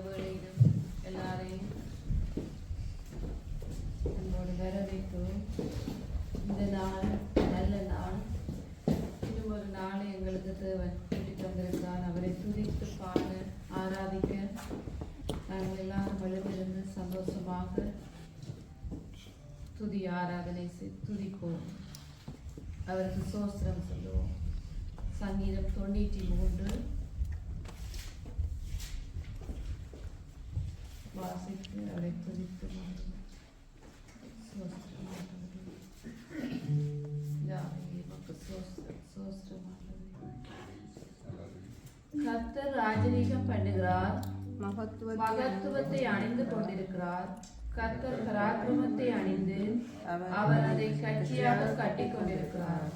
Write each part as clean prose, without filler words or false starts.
வேளையிலும் எல்லாரையும் என்னோட வரவேற்கும். இந்த நாள் நல்ல நாள். இன்னும் ஒரு நாள் எங்களுக்கு தேவன் கூட்டிட்டு வந்திருக்கிறார். அவரை துதித்து பாட ஆராதிக்க நாங்கள் எல்லாரும் எழுந்திருந்து சந்தோஷமாக துதி ஆராதனை துதிப்போம். அவருக்கு சோஸ்திரம் சொல்லுவோம். சங்கீதம் 93 வாசித்து அவரை துதித்து கர்த்தர் ராஜரீகம் பண்ணுகிறார், மகத்துவத்தை அணிந்து கொண்டிருக்கிறார். கர்த்தர் பராக்கிரமத்தை அணிந்து அவர் அதை கட்சியாக கட்டி கொண்டிருக்கிறார்.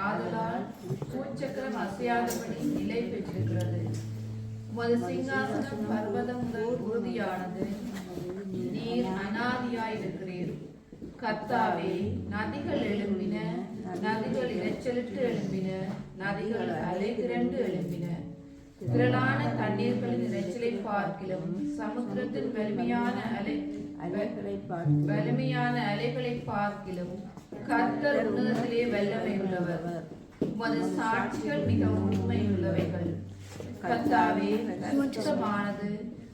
ஆதலால் பூச்சக்கரம் அசையாதபடி நிலை பெற்றிருக்கிறது. உமது சிங்காசனம் பர்வதம் முதல் உறுதியானது. நீர் அநாதியாயிருக்கிறீர். கர்த்தாவே, நதிகள் எழும்பின, நதிகள் இரைச்சலிட்டு எழும்பின, நதிகள் அலை திரண்டு எழும்பின. திரளான தண்ணீர்களின் இரைச்சலை பார்க்கிலும் சமுத்திரத்தின் வலிமையான அலைகளை பார்க்கிலும் கர்த்தர் உன்னதத்திலே வல்லமை உள்ளவர். உமது சாட்சிகள் மிகவும் உண்மையுள்ளவைகள். கர்த்தாவே, பரிசுத்தமானது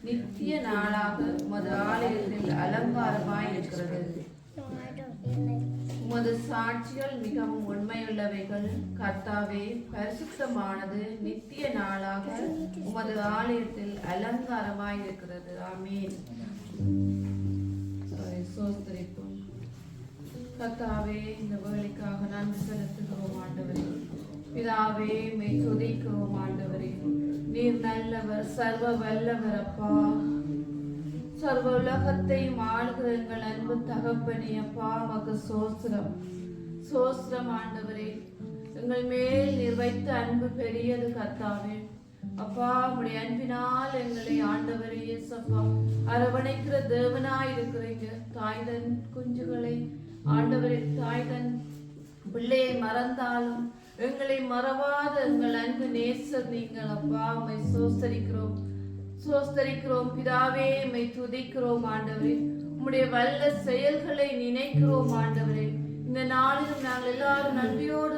நித்திய நாளாக உமது ஆலயத்தில் அலங்காரமாய் இருக்கிறது. உமது சாட்சிகள் மிகவும் உண்மையுள்ளவைகள். கர்த்தாவே, பரிசுத்தமானது நித்திய நாளாக உமது ஆலயத்தில் அலங்காரமாய் இருக்கிறது. ஆமென். சோஸ்தரிப்போம். கர்த்தாவே, இந்த வேலைக்காக நன்றி செலுத்துகிறோம் ஆண்டவரே. பிதாவே, மெய் துதிக்கிறோம் ஆண்டவரே. நீர் நல்லவர், சர்வ வல்லவர். அப்பா, சர்வ உலகத்தையும் ஆளுகிற எங்கள் அன்பு தகப்பனே, அப்பா மக சோஸ்திரம் சோஸ்திரம் ஆண்டவரே. எங்கள் மேல் நீர் வைத்த அன்பு பெரியது கர்த்தாவே. அப்பா, உடைய அன்பினால் எங்களை ஆண்டவரே இயேசப்பா அரவணைக்கிற தேவனாய் இருக்கிறீங்க. தாய்தன் குஞ்சுகளை ஆண்டவரே, தாய்தன் பிள்ளையை மறந்தாலும் எங்களை மறவாத எங்கள் அன்பு நேசர் நீங்கள். அப்பா, உம்மை சோஸ்தரிக்கிறோம் சோஸ்தரிக்கிறோம் பிதாவே. உம்மை துதிக்கிறோம் ஆண்டவரே. உம்முடைய வல்ல செயல்களை நினைக்கிறோம் ஆண்டவரே. இந்த நாளிலும் நாங்கள் எல்லாரும் நன்றியோடு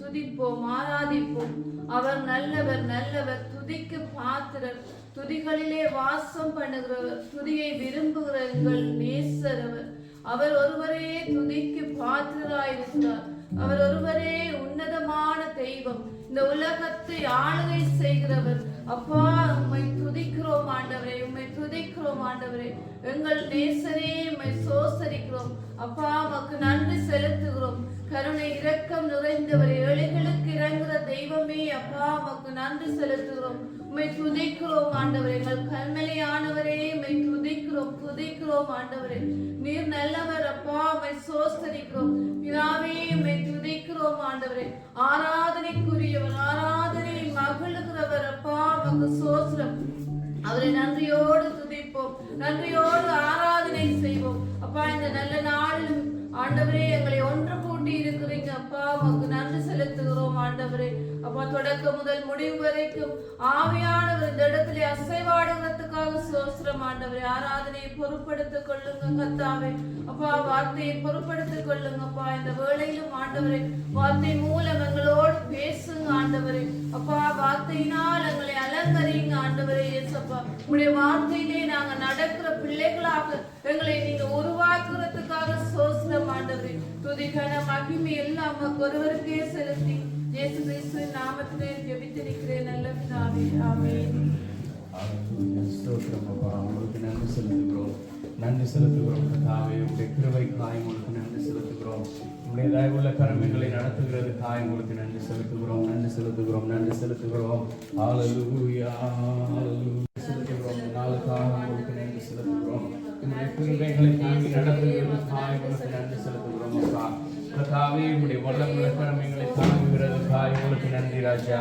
துதிப்போம், ஆராதிப்போம். அவர் நல்லவர், நல்லவர், துதிக்கு பாத்திரர், துதிகளிலே வாசம் பண்ணுகிறவர், துதியை விரும்புகிற எங்கள் நேசர் அவர். அவர் ஒருவரே துதிக்கு பாத்திரராயிருக்கிறார். அவர் ஒருவரே உன்னதமான தெய்வம், இந்த உலகத்தை ஆளுகை செய்கிறவர். அப்பா, உம்மை துதிக்கிறோம் ஆண்டவரே, உம்மை துதிக்கிறோம் ஆண்டவரே. எங்கள் நேசரே, உம்மை சோசரிக்கிறோம். அப்பா, உமக்கு நன்றி செலுத்துகிறோம். கருணை இரக்கம் நிறைந்தவரே, ஏழைகளுக்கு இறங்குற தெய்வமே, அப்பா உமக்கு நன்றி செலுத்துகிறோம். உம்மை துதிக்கிறோம் ஆண்டவரே. எங்கள் கண்மலையானவரே, உம்மை துதிக்கிறோம் ஆண்டவரே. நீர் நல்லவர் அப்பா, உம்மை சோஸ்தரிக்கிறோம் பிதாவே. உம்மை துதிக்கிறோம் ஆண்டவரே. ஆராதனைக்குரியவர், ஆராதனை மகிழுகிறவர் அப்பா, உமக்கு சோஸ்திரம். அவரை நன்றியோடு துதிப்போம், நன்றியோடு ஆராதனை செய்வோம். அப்பா, இந்த நல்ல நாளில் ஆண்டவரே எங்களை ஒன்று கூட்டி இருக்கிறீங்க. அப்பா, உமக்கு நன்றி செலுத்துகிறோம் ஆண்டவரே. அப்பா, தொடக்கம் முதல் முடிவு வரைக்கும் ஆவியானவர் இந்த இடத்திலே அசைவாடுகிறதுக்காக சோஸ்திரம் ஆண்டவரே. ஆராதனையை பொறுப்படுத்திக் கொள்ளுங்க கர்த்தாவே. அப்பா, வார்த்தையை பொறுப்படுத்திக் கொள்ளுங்க. அப்பா, இந்த வேளையிலும் ஆண்டவரே வார்த்தை மூலம் எங்களோடு பேசுங்க ஆண்டவரே. அப்பா, வார்த்தையினால் எங்களை அலங்கரிங்க ஆண்டவரே இயேசப்பா. உங்களுடைய வார்த்தையிலே நாங்க நடக்கிற பிள்ளைகளாக எங்களை நீங்க உருவாக்குறதுக்காக சோஸ்திரம் ஆண்டவரே. துதிக்கான மகிமை எல்லாம் ஒருவருக்கே செலுத்தி இயேசு கிறிஸ்துவின் நாமத்திலே ஜெபித்து நிற்கிறேன் நல்ல பிதாவே. ஆமென். ஸ்தோத்திரம் அப்பா, உங்களுக்கு நன்றி செலுத்துகிறோம், நன்றி செலுத்துகிறோம் கர்த்தாவே. உங்களுடைய கிருபைக்காய் உங்களுக்கு நன்றி செலுத்துகிறோம். உங்களுடைய தயவுள்ள கரமைகளை நடத்துகிறது காய் உங்களுக்கு நன்றி செலுத்துகிறோம், நன்றி செலுத்துகிறோம், நன்றி செலுத்துகிறோம். ஹல்லேலூயா, ஹல்லேலூயா செலுத்துகிறோம். நாளுக்காக உங்களுக்கு நன்றி செலுத்துகிறோம். உங்களுடைய கிருபைகளை தாங்கி நடத்துகிறது காய் உங்களுக்கு நன்றி செலுத்துகிறோம் அப்பா. கர்த்தாவே, உங்களுடைய வல்லமையுள்ள கரமைகளை தாங்குகிறது காய் உங்களுக்கு நன்றி ராஜா.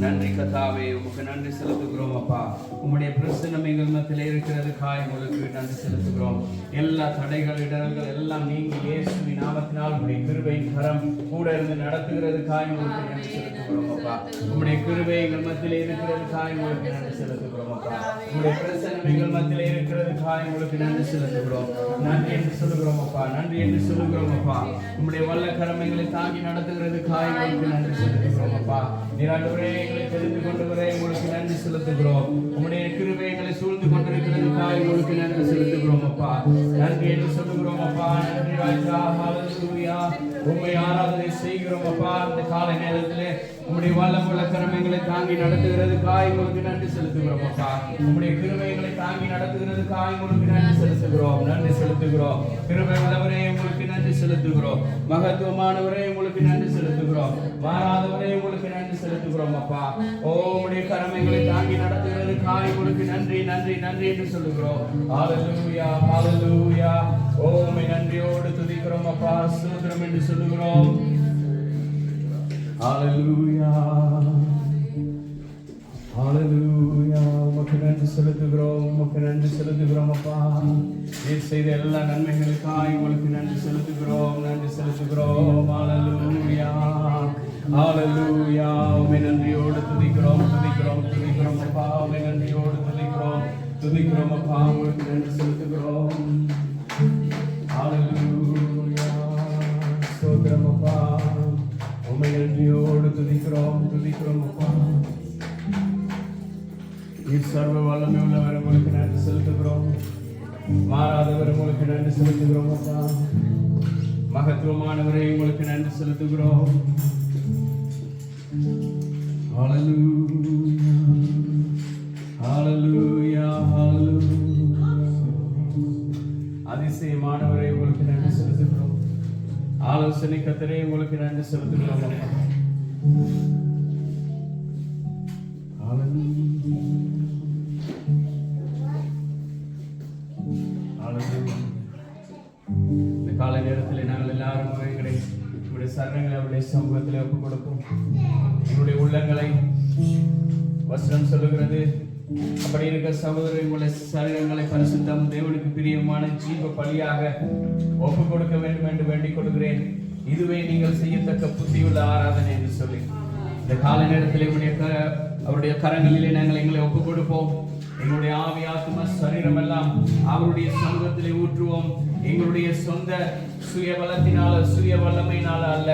நன்றி கர்த்தாவே, உமக்கு நன்றி செலுத்துகிறோம் அப்பா. உம்முடைய பிரசன்னம் எங்கள் மத்தியிலே இருக்கிறதுக்காக உங்களுக்கு நன்றி செலுத்துகிறோம். எல்லா தடைகள் இடர்கள் எல்லாம் நீங்கி இயேசுவின் நாமத்தினால் உம்முடைய கிருபையின் கரம் கூட இருந்து நடத்துகிறதுக்காக உங்களுக்கு நன்றி செலுத்துகிறோம் அப்பா. உம்முடைய கிருபை எங்கள் மத்தியிலே இருக்கிறதுக்காக உங்களுக்கு நன்றி செலுத்துகிறோம் அப்பா. உம்முடைய பிரசன்னம் எங்கள் மத்தியிலே இருக்கிறதுக்காக உங்களுக்கு நன்றி செலுத்துகிறோம். நன்றி என்று சொல்லுகிறோம் அப்பா. நன்றி என்று சொல்லுகிறோம் அப்பா. உம்முடைய வல்ல கரமைகளை தாங்கி நடத்துகிறதுக்காக உங்களுக்கு நன்றி செலுத்துகிறோம் அப்பா. நீராண்டவரே, எங்களை தெரிந்து கொண்டவரே, உங்களுக்கு நன்றி செலுத்துகிறோம். உம்முடைய கிருபை எங்களை சூழ்ந்து கொண்டிருக்கிறதுக்காக உங்களுக்கு நன்றி செலுத்துகிறோம் அப்பா. நன்றி என்று சொல்லுகிறோம் அப்பா. நன்றி ராஜா. ஹல்லேலூயா. உம்மை ஆராதனை செய்கிறோம் அப்பா. இந்த காலை நேரத்திலே உம்முடைய வல்லமுள்ள கரமைகளை தாங்கி நடத்துகிறதுக்காக உங்களுக்கு நன்றி செலுத்துகிறோம் அப்பா. உம்முடைய கிருபைகளை தாங்கி நடத்துகிறதுக்காக உங்களுக்கு நன்றி செலுத்துகிறோம். நன்றி செலுத்துகிறோம். கிருபை உள்ளவரே, உங்களுக்கு நன்றி செலுத்துகிறோம். மகத்துவமானவரே, உங்களுக்கு நன்றி செலுத்துகிறோம். மாறாதவரே, உங்களுக்கு நன்றி செலுத்துகிறோம் அப்பா. ஓ, உம்முடைய கரமைகளை தாங்கி நடத்துகிறதுக்காக உங்களுக்கு நன்றி நன்றி நன்றி என்று சொல்லுகிறோம். ஹல்லேலூயா, ஹல்லேலூயா. ஓ, உம்மை நன்றியோடு துதிக்கிறோம் அப்பா. ஸ்தோத்திரம் என்று சொல்லுகிறோம். ஹல்லேலூயா, ஹல்லேலூயா. உமக்கு நன்றி செலுத்துகிறோம். உமக்கு நன்றி செலுத்துகிறோம் அப்பா. நீர் செய்த எல்லா நன்மைகளுக்காக உங்களுக்கு நன்றி செலுத்துகிறோம். நன்றி செலுத்துகிறோம். ஹல்லேலூயா, ஹல்லேலூயா. உம்மை நன்றியோடு துதிக்கிறோம் துதிக்கிறோம் துதிக்கிறோம் அப்பா. உம்மை நன்றியோடு துதிக்கிறோம் துதிக்கிறோம் அப்பா. உங்களுக்கு நன்றி செலுத்துகிறோம். ஹல்லேலூயா. ஸ்தோத்திரம் அப்பா. உம்மை நன்றியோடு துதிக்கிறோம் துதிக்கிறோம் அப்பா. நீர் சர்வ வல்லமை உள்ளவர், உங்களுக்கு நன்றி செலுத்துகிறோம். மாறாதவர், உங்களுக்கு நன்றி செலுத்துகிறோம் அப்பா. மகத்துவமானவரை உங்களுக்கு நன்றி செலுத்துகிறோம். ஹல்லேலூயா, ஹல்லேலூயா, ஹல்லேலூயா. அதிசயமானவரை உங்களுக்கு நன்றி செலுத்துகிறோம். ஆலோசனை கர்த்தரே, உங்களுக்கு நன்றி செலுத்துகிறோம் அப்பா. இந்த காலை நேரத்தில் நாங்கள் எல்லாரும் எங்களுடைய சரணங்களை அவருடைய சமூகத்தில் ஒப்புக் கொடுப்போம். எங்களுடைய உள்ளங்களை வசனம் சொல்லுகிறது, அப்படி இருக்க சகோதரர் உங்களுடைய சரீரங்களை பரிசுத்தம் தேவனுக்கு பிரியமான ஜீவ பலியாக ஒப்புக் கொடுக்க வேண்டும் என்று வேண்டிக் கொள்கிறேன். இதுவே நீங்கள் செய்யத்தக்க புத்தியுள்ள ஆராதனை என்று சொல்லி இந்த காலை நேரத்தில் அவருடைய கரங்களிலே நாங்கள் எங்களை ஒப்புக் கொடுப்போம். எங்களுடைய ஆவி ஆத்மா சரீரம் எல்லாம் அவருடைய சமூகத்திலே ஊற்றுவோம். எங்களுடைய சொந்த சுய பலத்தினால சுய வல்லமையினால அல்ல,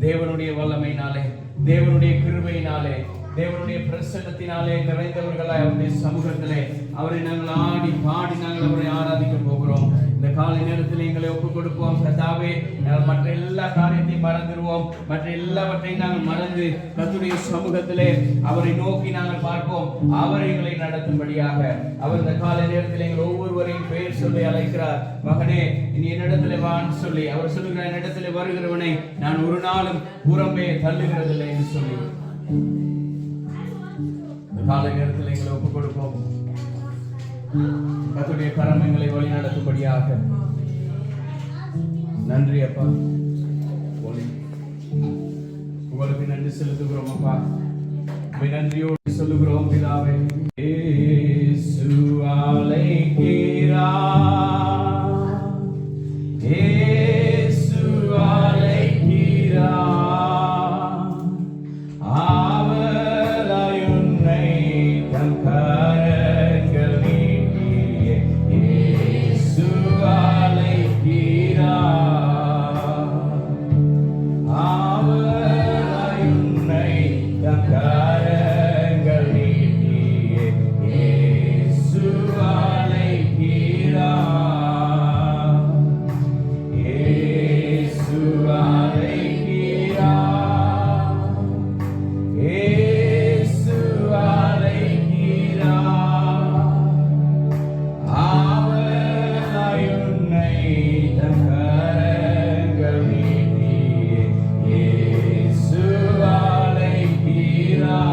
தேவனுடைய வல்லமையினாலே, தேவனுடைய கிருபையினாலே, தேவனுடைய பிரசன்னத்தினாலே நிறைந்தவர்களாய் அவருடைய சமூகத்திலே அவரை நாங்கள் ஆடி பாடி நாங்கள் அவரை ஆராதிக்க போகிறோம். இந்த காலை நேரத்தில் எங்களை ஒப்புக் கொடுப்போம். கர்த்தாவே, நாங்கள் மற்ற எல்லா காரியத்தையும் மறந்துடுவோம். மற்ற எல்லாவற்றையும் நாங்கள் மறந்து கர்த்தருடைய சமூகத்திலே அவரை நோக்கி நாங்கள் பார்ப்போம். அவர் எங்களை நடத்தும்படியாக அவர் இந்த காலை நேரத்தில் எங்கள் ஒவ்வொருவரையும் பெயர் சொல்லி அழைக்கிறார். மகனே, இனி என்னிடத்திலே வான்னு சொல்லி அவர் சொல்லுகிறார், என்னிடத்திலே வருகிறவனை நான் ஒரு நாளும் புறம்பே தள்ளுகிறதில்லை என்று சொல்லி காலை நேரத்தில் எங்களை ஒப்புக் கொடுப்போம். கர்த்தருடைய கரம் எங்களை வழி நடத்தும்படியாக. நன்றி அப்பா, உங்களுக்கு நன்றி செலுத்துகிறோம் அப்பா. நன்றியோடு சொல்லுகிறோம் பிதாவே. இயேசு அழைக்கிறார், இயேசு அழைக்கிறார். Yesu aleigira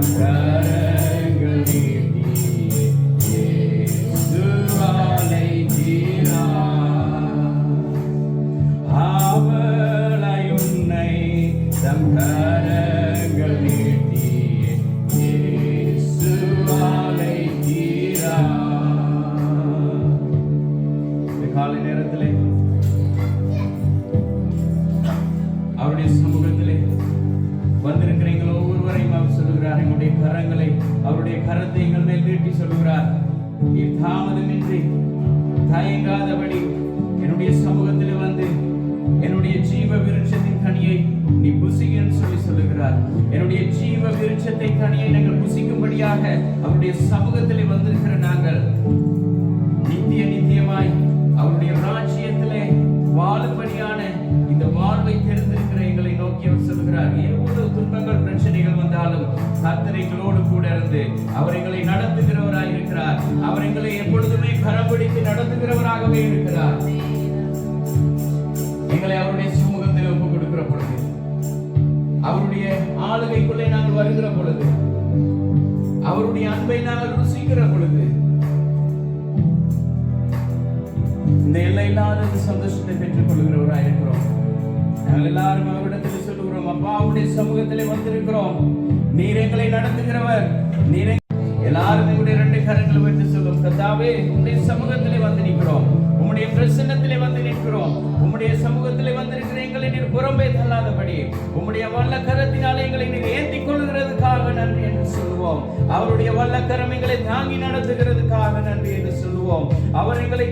தம் கரங்கள் நீட்டியே இயேசுவாலை தீரார். ஆவலாய் உன்னை தம் கரங்கள் நீட்டியே இயேசுவாலை தீரார். இந்த காலை நேரத்திலே அவருடைய சமூகத்திலே வந்திருக்கிறீங்களோ ஒவ்வொருவரையும் அவர் சொல்லுகிறார், எங்களுடைய கரங்களை, அவருடைய கரத்தை எங்கள் மேல் நீட்டி சொல்லுகிறார், தாமதமின்றி தயங்காதபடி என்னுடைய சமூகத்திலே வந்து என்னுடைய ஜீவ விருட்சத்தின் கனியை நீ புசிக்கன்னு சொல்லுகிறார். என்னுடைய ஜீவ விருட்சத்தை கனியை நாங்கள் புசிக்கும்படியாக அவருடைய சமூகத்திலே வந்திருக்கிற நாங்கள் நித்தியமாய் அவருடைய ராஜ்யத்திலே வாழும்படியான இந்த வாழ்வை தெரிந்திருக்கிற எங்களை நோக்கி அவர் சொல்கிறார். எவ்வளவு துன்பங்கள் பிரச்சனைகள் வந்தாலும் கர்த்தர் எங்களோடு கூட இருந்து அவர் எங்களை நடத்துகிறவராய் இருக்கிறார். அவர் எங்களை எப்பொழுதுமே கரம்பிடித்து நடத்துகிறவராகவே இருக்கிறார். எங்களை அவருடைய சமூகத்தில் ஒப்பு கொடுக்கிற பொழுது, அவருடைய ஆளுகைக்குள்ளே நாங்கள் வருகிற பொழுது, அவருடைய அன்பை நாங்கள் ருசிக்கிற பொழுது, இந்த எல்லையில்லாத சந்தோஷத்தை பெற்றுக் கொள்கிறவராய் இருக்கிறோம். நாங்கள் எல்லாரும் அவரிடத்தில் சொல்லுகிறோம், அப்பா அவருடைய சமூகத்திலே வந்திருக்கிறோம், நீர் எங்களை நடத்துகிறவர். நீர் எல்லாரும் எங்களுடைய 2 கரங்களை வைத்து சொல்லும், கர்த்தாவே உம்முடைய சமூகத்திலே வந்து நிற்கிறோம், உம்முடைய பிரசன்னத்திலே வந்து நிற்கிறோம், உம்முடைய சமூகத்திலே வந்திருக்கிற எங்களை நீர் புறம்பே தள்ளாதபடி உம்முடைய வல்ல கரத்தினாலே எங்களை நீர் ஏந்திக் கொள்கிறதுக்காக நன்றி என்று சொல்லுவோம். அவருடைய வல்ல கரம் எங்களை தாங்கி நடத்துகிறதுக்காக நன்றி என்று சொல்லுவோம். அவர் எங்களை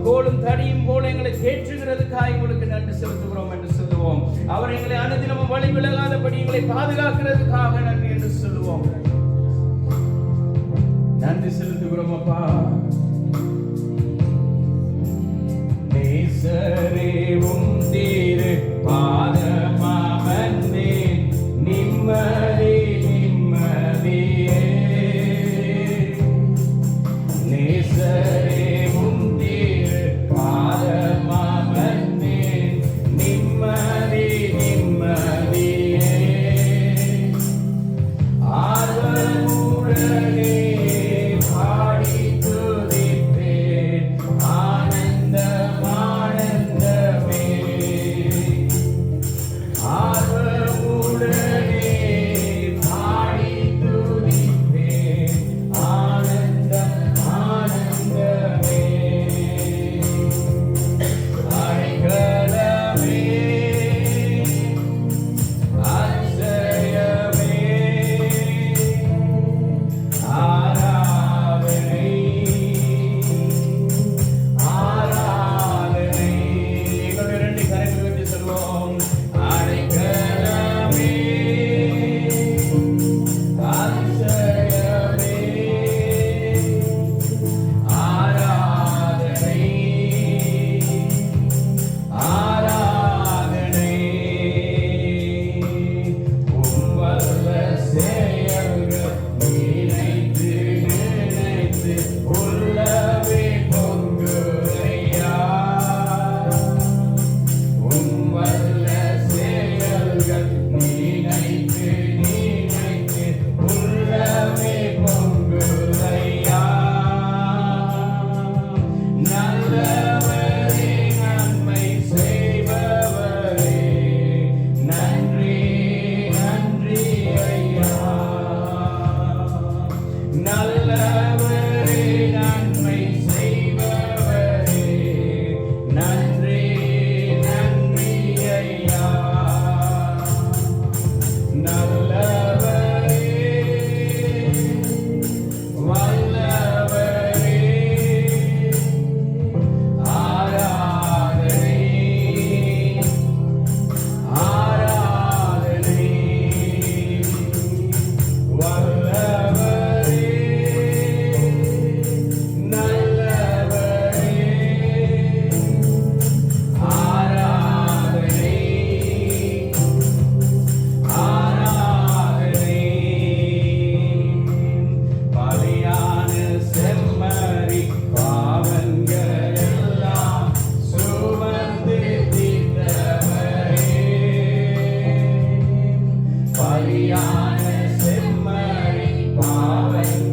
கோலும் தடியும் போல எங்களை தேற்றுகிறதுக்காக உங்களுக்கு நன்றி செலுத்துகிறோம் என்று சொல்லுவோம். அவர் எங்களை அனுதினமும் வழி விலகாதபடி எங்களை பாதுகாக்கிறதுக்காக நன்றி என்று சொல்லுவோம். நன்றி செலுத்துகிறோம் அப்பா. நேசரேவும் தீரு பாதமாவந்தே நிம்மதி நிம்மதியே. நேசரேவும் தீரு பாதமாவந்தே நிம்மதி நிம்மதியே. ஆர்வமுடனே பாடி துதி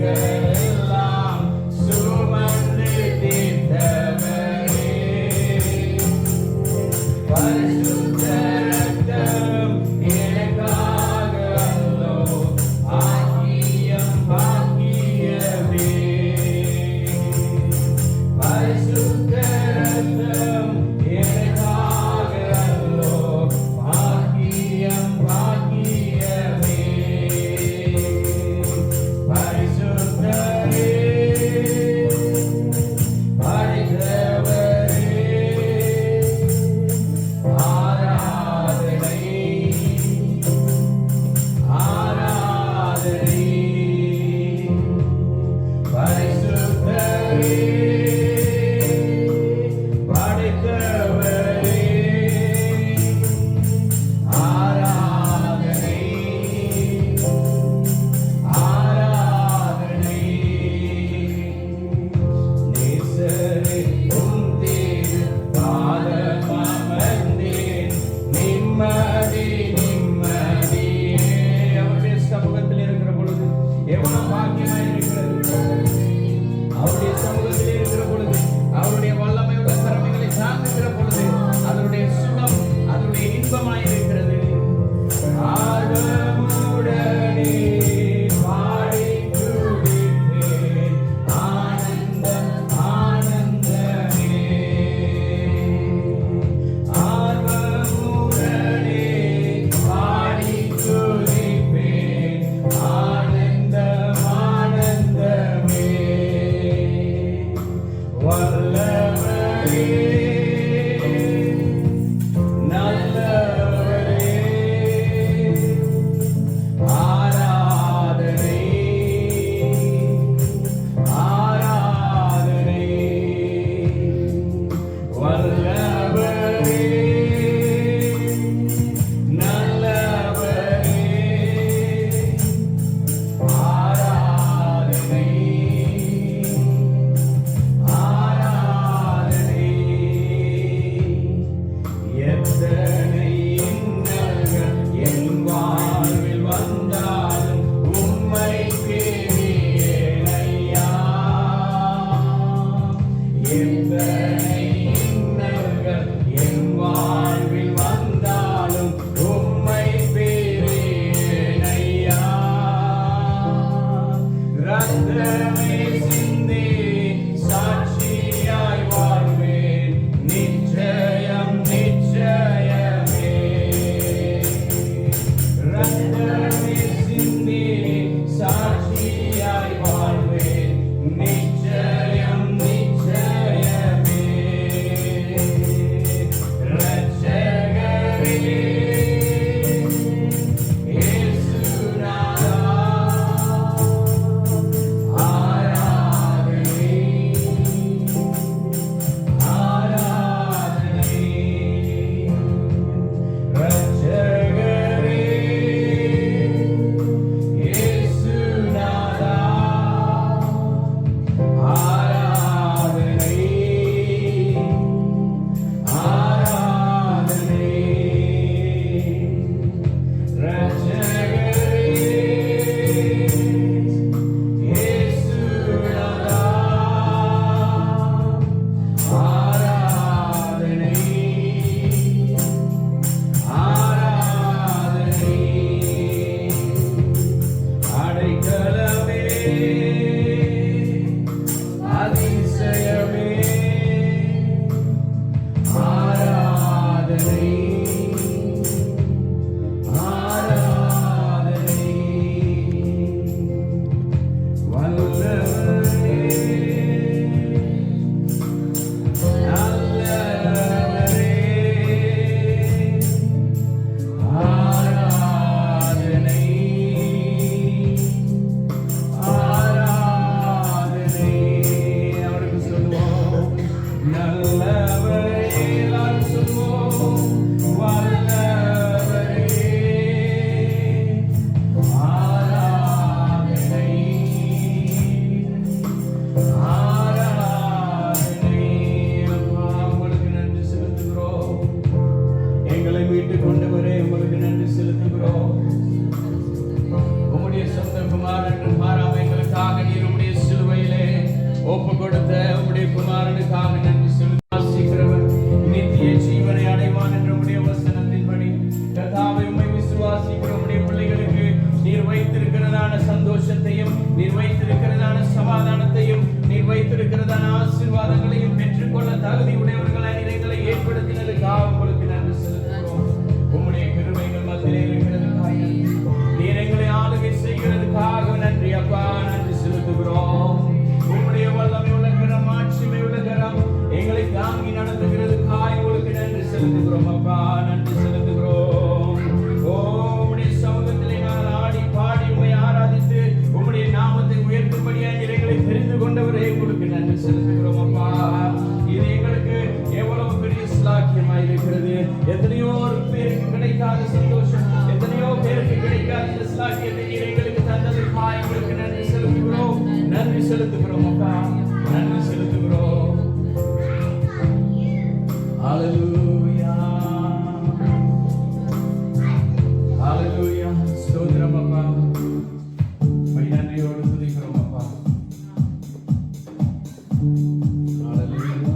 பாவங்களெல்லாம் சுமந்து தீர்த்தவரே. பரிசுத்த ரத்தம் எனக்காக அல்லோ, ஆகியம் பாக்கியமே. பரிசுத்த ரத்தம் எனக்காக அல்லோ, ஆகியம் பாக்கியமே. பரிசுத்த ஆசீர்வாதங்களையும் பெற்றுக்கொள்ள தகுதி உடையவர்களாய் எங்களை ஏற்படுத்தினதுக்காக உங்களுக்கு நன்றி செலுத்துகிறோம். உம்முடைய கிருபைகள் மத்தியிலே இருக்கிறதுக்காக நீர் எங்களை ஆளுகை செய்கிறதுக்காக நன்றி அப்பா, நன்றி செலுத்துகிறோம். உம்முடைய வல்லமை உள்ள கரம், ஆட்சிமை உள்ள கரம் எங்களை தாங்கி நடத்துகிறதுக்காக உங்களுக்கு நன்றி செலுத்துகிறோம் அப்பா, நன்றி செலுத்துகிறோம். உம்முடைய சமூகத்திலே நாங்கள் ஆடி பாடி உம்மை ஆராதித்து உம்முடைய நாமத்தை உயர்த்தும்படியாக எங்களை தெரிந்து கொண்டவரே உங்களுக்கு நன்றி செலுத்துகிறோம் அப்பா. இது எங்களுக்கு எவ்வளவு பெரிய ஸ்லாக்கியமாய் இருக்கிறது. எத்தனையோ பேருக்கு கிடைக்காத சந்தோஷம், எத்தனையோ பேருக்கு கிடைக்காத இந்த ஸ்லாக்கியத்தை நீர் எங்களுக்கு தந்ததுக்காக உங்களுக்கு நன்றி செலுத்துகிறோம், நன்றி செலுத்துகிறோம் அப்பா, நன்றி செலுத்துகிறோம். ஹல்லேலூயா, ஹல்லேலூயா, ஸ்தோத்திரம் அப்பா, உம்மை நன்றியோடு துதிக்கிறோம் அப்பா. ஹல்லேலூயா.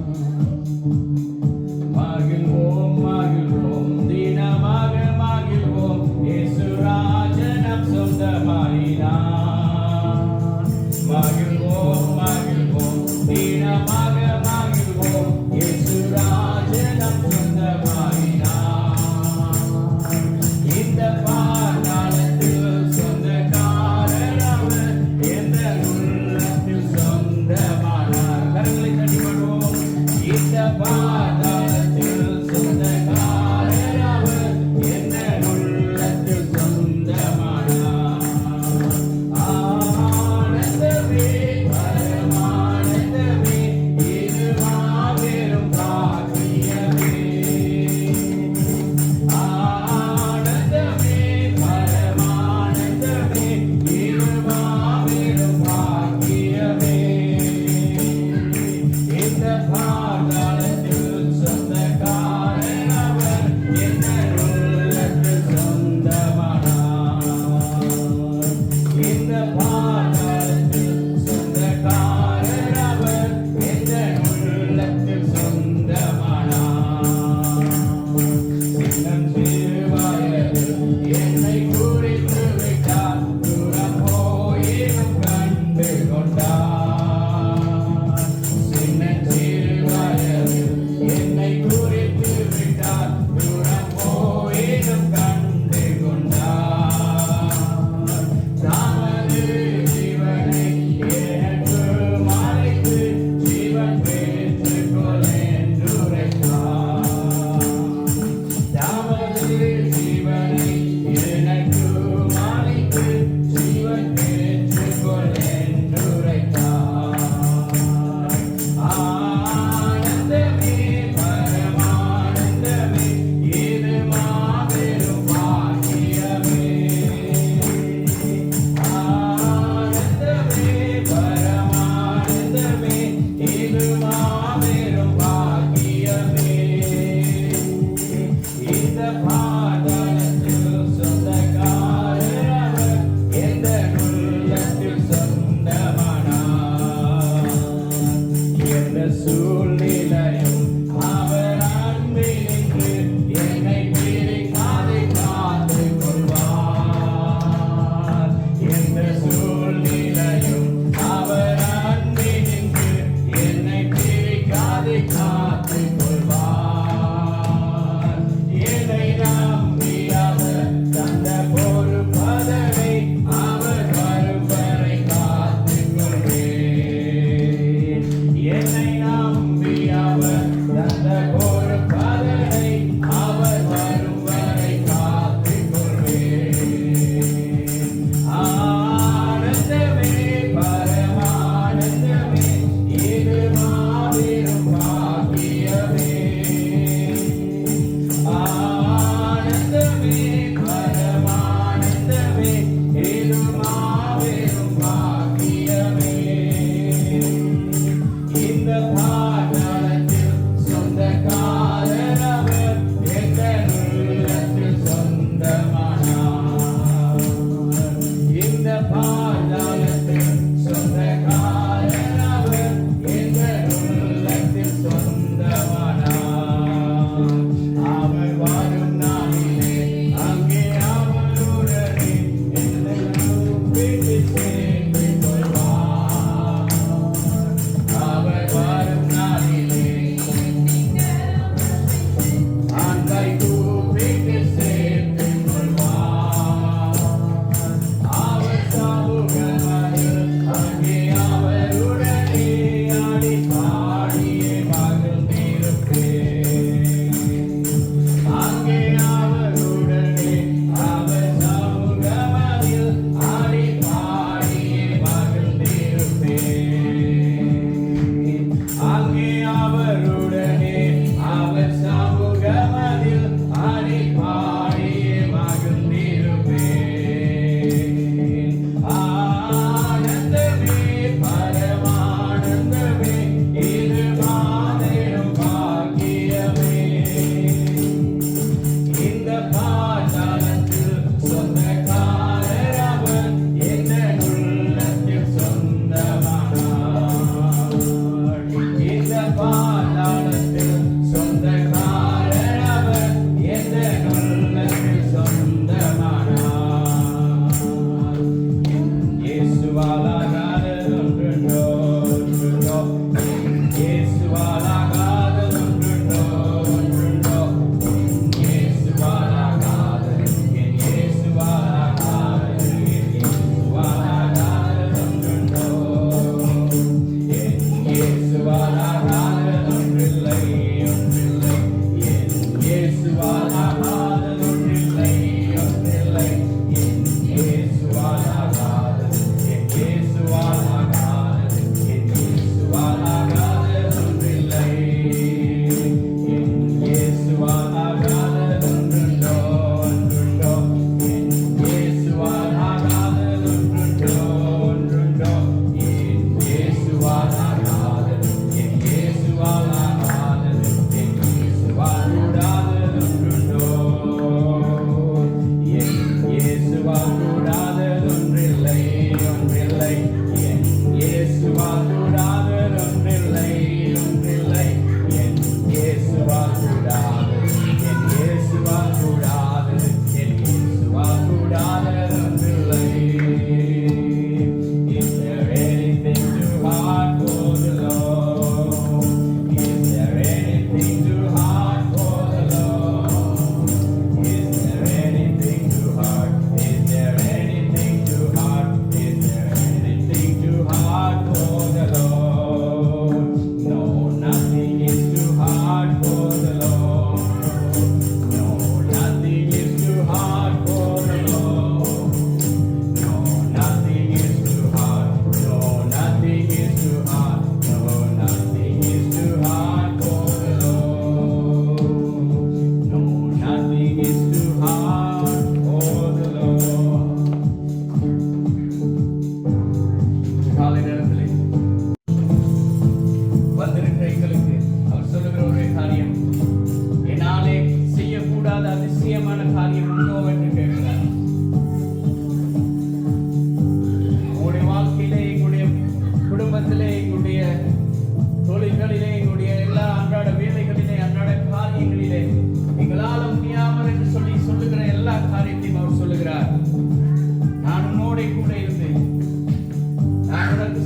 மகிழ்வோம் மகிழ்வோம் தினமாக மகிழ்வோம், இயேசு ராஜனம் சொந்தமாயினார். மகிழ்வோம் மகிழ்வோம் தினமாக மகிழ்வோம், இயேசு ராஜனம் சொந்தமாயினார். இந்த பாதாளத்தில் சொந்தக்காரர் அவர், எந்த உள்ளத்தில் சொந்தமானார். கரங்களை தட்டி பாடுவோம். இந்த பாதாளத்தில் சொந்தக்காரர் அவர், எந்த உள்ளத்தில் சொந்தமானார். ஆனந்தமே பரமானந்தமே, இது மாபெரும் பாக்கியமே. ஆனந்தமே பரமானந்தமே, இது மாபெரும் பாக்கியமே. இந்த பாதாளத்தில் சொந்தக்காரர் அவர், எந்த உள்ளத்தில் சொந்தமானார். இந்த பாதாளத்தில் சொந்தக்காரர் அவர், எந்த உள்ளத்தில் சொந்தமானார். சின்னம் சிறுவயதில் என்னை குறித்து விட்டார், தூரம் போயினும் கண்டு கொண்டார். சின்னம் சிறுவயதில் என்னை குறித்து விட்டார், தூரம் போயினும் கண்டு கொண்டார். தமது ஜீவனை எனக்கு மறைத்து, ஜீவன் பெற்றுக்கொள் என்று உரைத்தார். தமது ஜீவனை எனக்கு மறைத்து, ஜீவன் பெற்றுக்கொள் என்று உரைத்தார். ஆனந்தமே பரமானந்தமே, இது மாபெரும் பாக்கியமே. ஆனந்தமே பரமானந்தமே, இது மாபெரும் பாக்கியமே. இந்த பாதாளத்தில் சொந்தக்காரர் அவர், எந்த உள்ளத்தில் சொந்தமானார். எந்த சூழ்நிலையும் அவர் அன்பினின்று என்னை பிரிக்காது காத்துக் கொள்வார். எந்த சூழ்நிலையும் அவர் அன்பினின்று என்னை பிரிக்காது காத்துக் கொள்வார். என்னை நம்பி அவர் தந்த பொறுப்பதனை அவர் வரும் வரை காத்துக் கொள்வேன். என்னை நம்பி அவர் தந்த பொறுப்பதனை அவர் வரும் வரை காத்துக் கொள்வேன். ஆனந்தமே பரமானந்தமே, இது மாபெரும் பாக்கியமே. ஆனந்தமே பரமானந்தமே, இது மாபெரும் பாக்கியமே. இந்த பாதாளத்தில் சொந்தக்காரர் அவர், எந்த உள்ளத்தில் சொந்தமானார். இந்த பாதாளத்தில் சொந்தக்காரர் அவர், எந்த உள்ளத்தில் சொந்தமானார். அவர் வரும் நாளிலே அங்கே அவருடனே என்னை வீட்டில் சேர்த்துக் கொள்வார். அவர் வரும்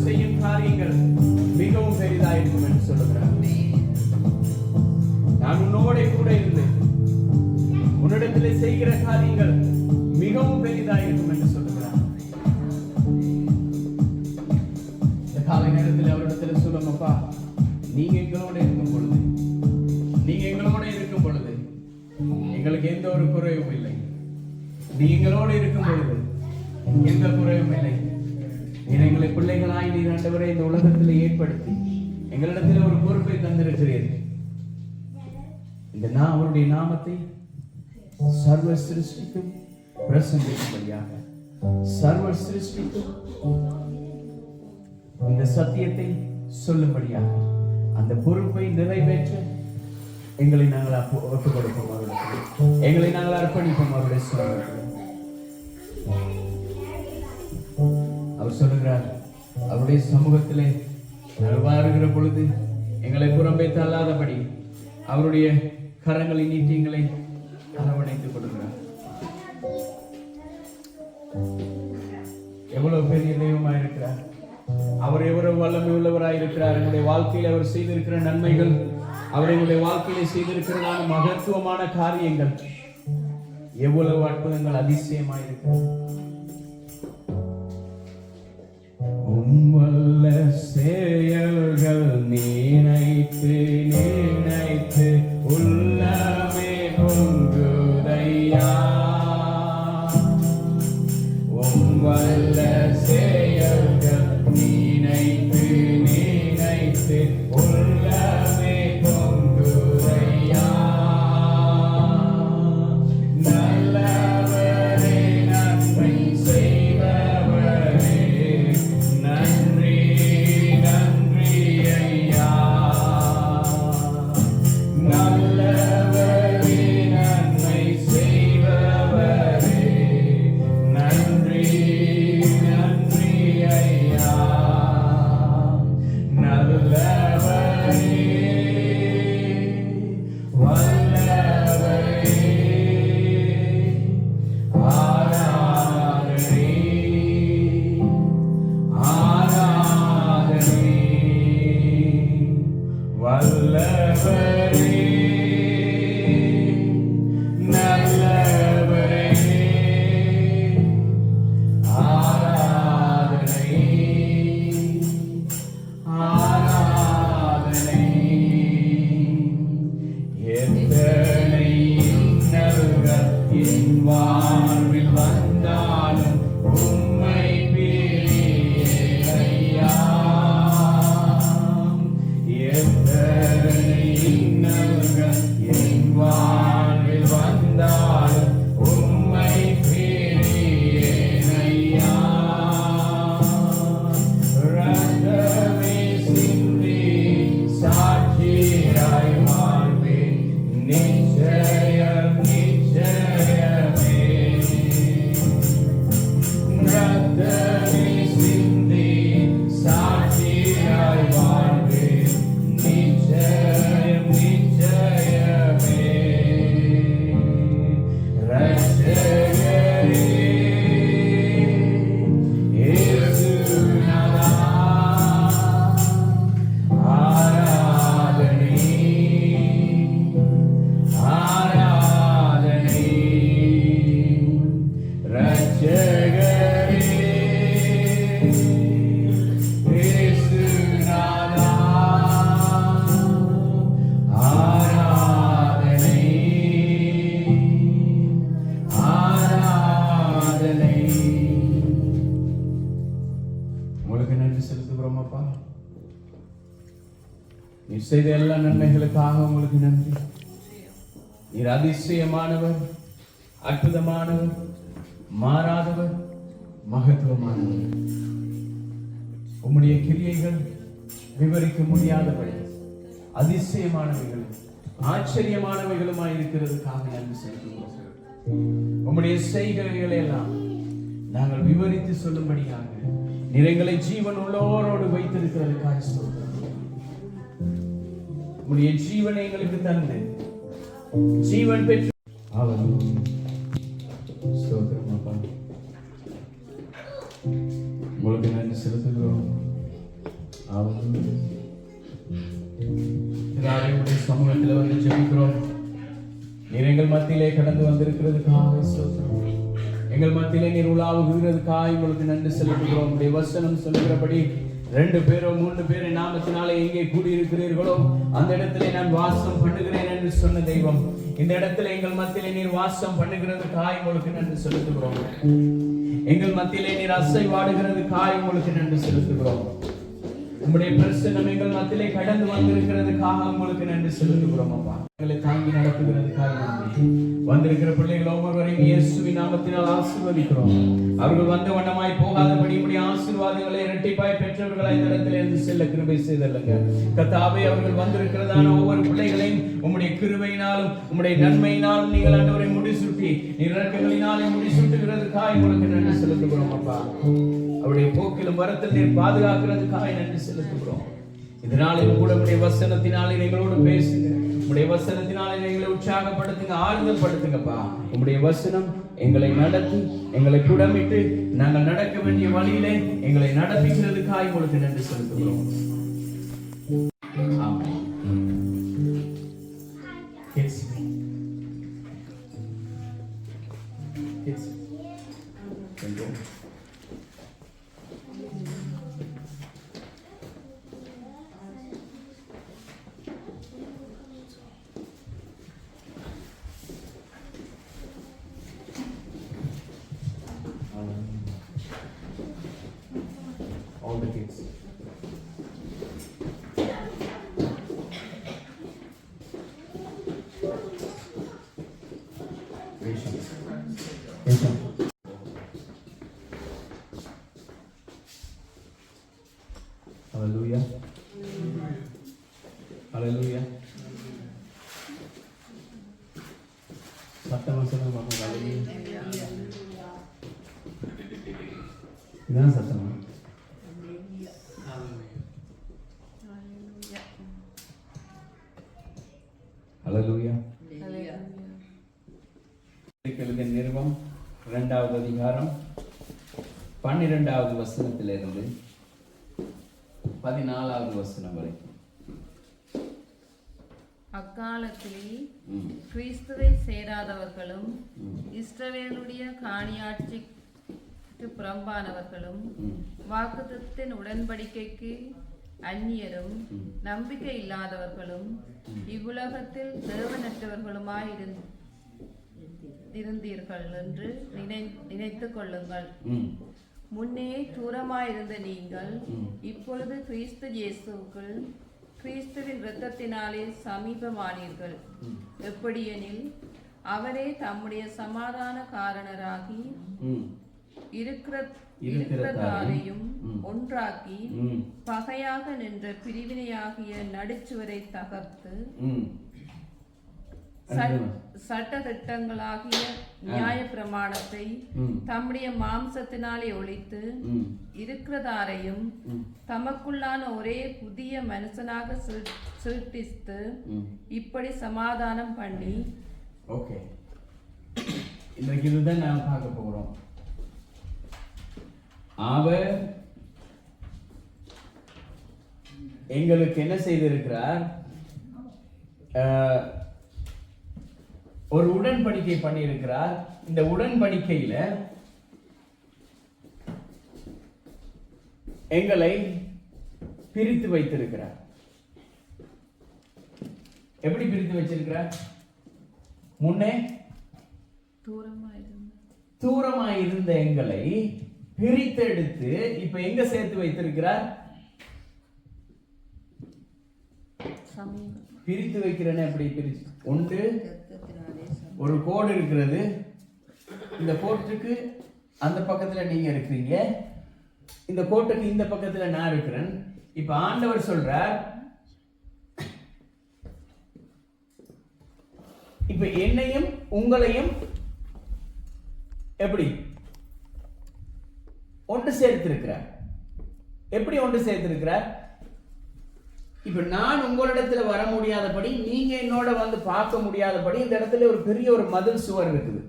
கர்த்தர் செய்யும் காரியங்கள் மிகவும் பெரிதாயிருக்கும் என்று சொல்லுகிறார். நான் உன்னோட கூட இருந்து உன்னிடத்திலே செய்கிற காரியங்கள் மிகவும் பெரிதாயிருக்கும் என்று சொல்லுகிறார். இந்த காலை நேரத்தில் அவரிடத்தில் சொல்லுங்கப்பா, நீங்க எங்களோட இருக்கும் பொழுது எங்களுக்கு எந்த ஒரு குறைவும் இல்லை. நீ எங்களோடு இருக்கும் பொழுது எந்த குறைவும் இல்லை. நீர் எங்களை பிள்ளைகளாய் நீர் ஆண்டவரை இந்த உலகத்தில் ஏற்படுத்தி எங்களிடத்தில் ஒரு பொறுப்பை தந்திருக்கிறீர்கள். இந்த அவருடைய நாமத்தை சர்வ சிருஷ்டிக்கும் பிரசங்கிக்கும்படியாக, சர்வ சிருஷ்டிக்கும் இந்த சத்தியத்தை சொல்லும்படியாக அந்த பொறுப்பை நிறைவேற்ற எங்களை நாங்கள் ஒப்புக் கொடுப்போம். எங்களை நாங்கள் அர்ப்பணிப்போம் அவருடைய சமூகத்தில். அவர் சொல்லுகிறார், அவருடைய சமூகத்திலே நாங்கள் வாருகிற பொழுது எங்களை புறம்பே தள்ளாதபடி அவருடைய கரங்களை நீட்டி எங்களை அரவணைத்துக் கொள்கிறார். எவ்வளவு பெரிய தெய்வமாய் இருக்கிறார் அவர், எவ்வளவு வல்லமை உள்ளவராய் இருக்கிறார். என்னுடைய வாழ்க்கையில் அவர் செய்திருக்கிற நன்மைகள், அவர் என்னுடைய வாழ்க்கையிலே செய்திருக்கிறதான மகத்துவமான காரியங்கள் எவ்வளவு அற்புதங்கள், அதிசயமாய் இருக்கிறார். வல்ல செயல்கள் நினைத்து நினைத்து உள்ளமே பொங்குதையா. வல்ல செயல்கள் நினைத்து நினைத்து உள்ளமே பொங்குதையா. நல்லவரே நன்மை செய்பவரே, நன்றி நன்றி ஐயா. நல்லவரே நன்மை செய்பவரே, நன்றி நன்றி ஐயா. நல்லவரே வல்லவரே, ஆராதனை ஆராதனை. வல்லவரே நல்லவரே, ஆராதனை ஆராதனை. எத்தனை இன்னல்கள் என் வாழ்வில் வந்தாலும் உம்மை பிரியேன் ஐயா. எத்தனை இன்னல்கள் என் வாழ்வில் வந்தாலும் உம்மை பிரியேன் ஐயா. ரத்தமே சிந்தி சாட்சியாய் வாழ்வேன், நிச்சயம் நிச்சயமே. ரத்தமே சிந்தி சாட்சியாய் வாழ்வேன், நிச்சயம் நிச்சயமே. ரட்சகரே இயேசுநாதா, ஆராதனை ஆராதனை. ரட்சகரே இயேசுநாதா, ஆராதனை ஆராதனை. உங்களுக்கு நன்றி செலுத்துகிறோம் அப்பா. நீர் செய்த எல்லா நன்மைகளுக்காக உங்களுக்கு நன்றி. நீர் அதிசயமானவர், அற்புதமானவர், மாறாதவர், மகத்துவமானவர். உம்முடைய கிரியைகள் விவரிக்க முடியாதபடி அதிசயமானவைகளும் ஆச்சரியமானவைகளுமாய் இருக்கிறதுக்காக நன்றி செலுத்துகிறோம். உம்முடைய செய்கைகளை எல்லாம் நாங்கள் விவரித்து சொல்லும்படியாக நிறைங்களை ஜீவன் உள்ளோரோடு வைத்திருக்கிறதுக்காக ஸ்தோத்திரம். உம்முடைய ஜீவனை எங்களுக்கு தந்து ஜீவன் பெற்று அவர் ஸ்தோத்திரம் அப்பா. உங்களுக்கு நன்றி செலுத்துகிறோம். உடைய சமூகத்தில் வந்து ஜெபிக்கிறோம். நீர் எங்கள் மத்தியிலே கடந்து வந்திருக்கிறதுக்காக ஸ்தோத்திரம். எங்கள் மத்தியிலே நீர் உலாவுகிறதுக்காக உங்களுக்கு நன்றி செலுத்துகிறோம். உடைய வசனம் சொல்லுகிறபடி 2 பேரோ 3 பேரை நாமத்தினாலே எங்கே கூடியிருக்கிறீர்களோ அந்த இடத்திலே நான் வாசம் பண்ணுகிறேன் என்று சொன்ன தெய்வம், இந்த இடத்துல எங்கள் மத்தியிலே நீர் வாசம் பண்ணுகிறதுக்காக உங்களுக்கு நன்றி செலுத்துகிறோம். எங்கள் மத்தியிலே நீர் அசைவாடுகிறதுக்காக உங்களுக்கு நன்றி செலுத்துகிறோம். உம்முடைய பிரசன்னம் எங்கள் மத்தியிலே கடந்து வந்திருக்கிறதுக்காக உங்களுக்கு நன்றி செலுத்துகிறோம். அப்பா, எங்களை தாங்கி நடத்துகிறதுக்காக நன்றி. வந்திருக்கிற பிள்ளைகள் ஒவ்வொருவரையும் இயேசுவின் நாமத்தினால் ஆசீர்வதிக்கிறோம். அவர்கள் வந்த வண்ணமாய் போகாதபடி உம்முடைய ஆசீர்வாதங்களை இரட்டிப்பாய் பெற்றவர்களாய் இந்த இடத்துல இருந்து செல்ல கிருபை செய்தல்லுங்க. கர்த்தாவே, அவர்கள் வந்திருக்கிறதான ஒவ்வொரு பிள்ளைகளையும் உம்முடைய கிருபையினாலும் உம்முடைய நன்மையினாலும் நீங்கள் ஆண்டவரை முடிசூட்டி இரக்கங்களினாலே முடிசூட்டுகிறதுக்காக உங்களுக்கு நன்றி செலுத்துகிறோம். அப்பா, அவருடைய போக்கிலும் வரத்தில் நீர் பாதுகாக்கிறதுக்காக நன்றி செலுத்துகிறோம். இதனாலும் கூட உடைய வசனத்தினாலே எங்களோடு பேசுங்க. உடைய வசனத்தினாலே எங்களை உற்சாகப்படுத்துங்க, ஆறுதல் படுத்துங்கப்பா. உடைய வசனம் எங்களை நடத்தி எங்களை குடமிட்டு நாங்கள் நடக்க வேண்டிய வழியிலே எங்களை நடப்பிக்கிறதுக்காக உங்களுக்கு நன்றி செலுத்துகிறோம். All the kids. Hallelujah. Hallelujah. சத்தமா சொல்லுங்க பாப்போம். Hallelujah. இதான் சத்தமா? Hallelujah. நிருபம் 2வது அதிகாரம் 12வது வசனத்திலிருந்து 14வது வசனம் வரைக்கும். அக்காலத்தில் கிறிஸ்துவை சேராதவர்களும் இஸ்ரவேலுடைய காணியாட்சிக்கு புறம்பானவர்களும் வாக்குத்தத்தத்தின் உடன்படிக்கைக்கு அந்நியரும் நம்பிக்கை இல்லாதவர்களும் இவ்வுலகத்தில் தேவனற்றவர்களுமாய் இருந்தீர்கள் என்று நினைத்துக் கொள்ளுங்கள். முன்னே தூரமாயிருந்த நீங்கள் இப்பொழுது கிறிஸ்து இயேசுவுக்குள் கிறிஸ்துவின் இரத்தத்தினாலே சமீபமானீர்கள். எப்படியெனில் அவரே தம்முடைய சமாதான காரணராகி இருக்கிறதாரையும் ஒன்றாக்கி பகையாக நின்ற பிரிவினையாகிய நடுச்சுவரை தகர்த்து சட்ட திட்டங்களாகிய நியாய பிரமாணத்தை தம்முடைய மாம்சத்தினாலே ஒழித்து இருக்கிறதாரையும் தமக்குள்ளான ஒரே புதிய மனுஷனாக சிருஷ்டித்து இப்படி சமாதானம் பண்ணி. ஓகே, இன்றைக்கு இதுதான் நாம் பார்க்க போகிறோம். அவர் எங்களுக்கு என்ன செய்திருக்கிறார்? ஒரு உடன்படிக்கை பண்ணி இருக்கிறார். இந்த உடன்படிக்கையில எங்களை பிரித்து வைத்திருக்கிறார். எப்படி பிரித்து வச்சிருக்கிறார்? முன்னே தூரமாயிருந்த எங்களை பிரித்தெடுத்து இப்ப எங்க சேர்த்து வைத்திருக்கிறார்? பிரித்து வைக்கிறேன்னு எப்படி பிரிச்சு? ஒன்று, ஒரு கோடு இருக்கிறது. இந்த கோட்டுக்கு அந்த பக்கத்துல நீங்க இருக்கிறீங்க, இந்த கோட்டுக்கு இந்த பக்கத்துல நான் இருக்கிறேன். இப்ப ஆண்டவர் சொல்றார், இப்ப என்னையும் உங்களையும் எப்படி ஒன்று சேர்த்திருக்கிறார். எப்படி ஒன்று சேர்த்திருக்கிறார்? இப்ப நான் உங்களிடத்துல வர முடியாதபடி, நீங்க என்னோட வந்து பார்க்க முடியாதபடி இந்த இடத்துல ஒரு பெரிய ஒரு மதில் சுவர் இருக்குது.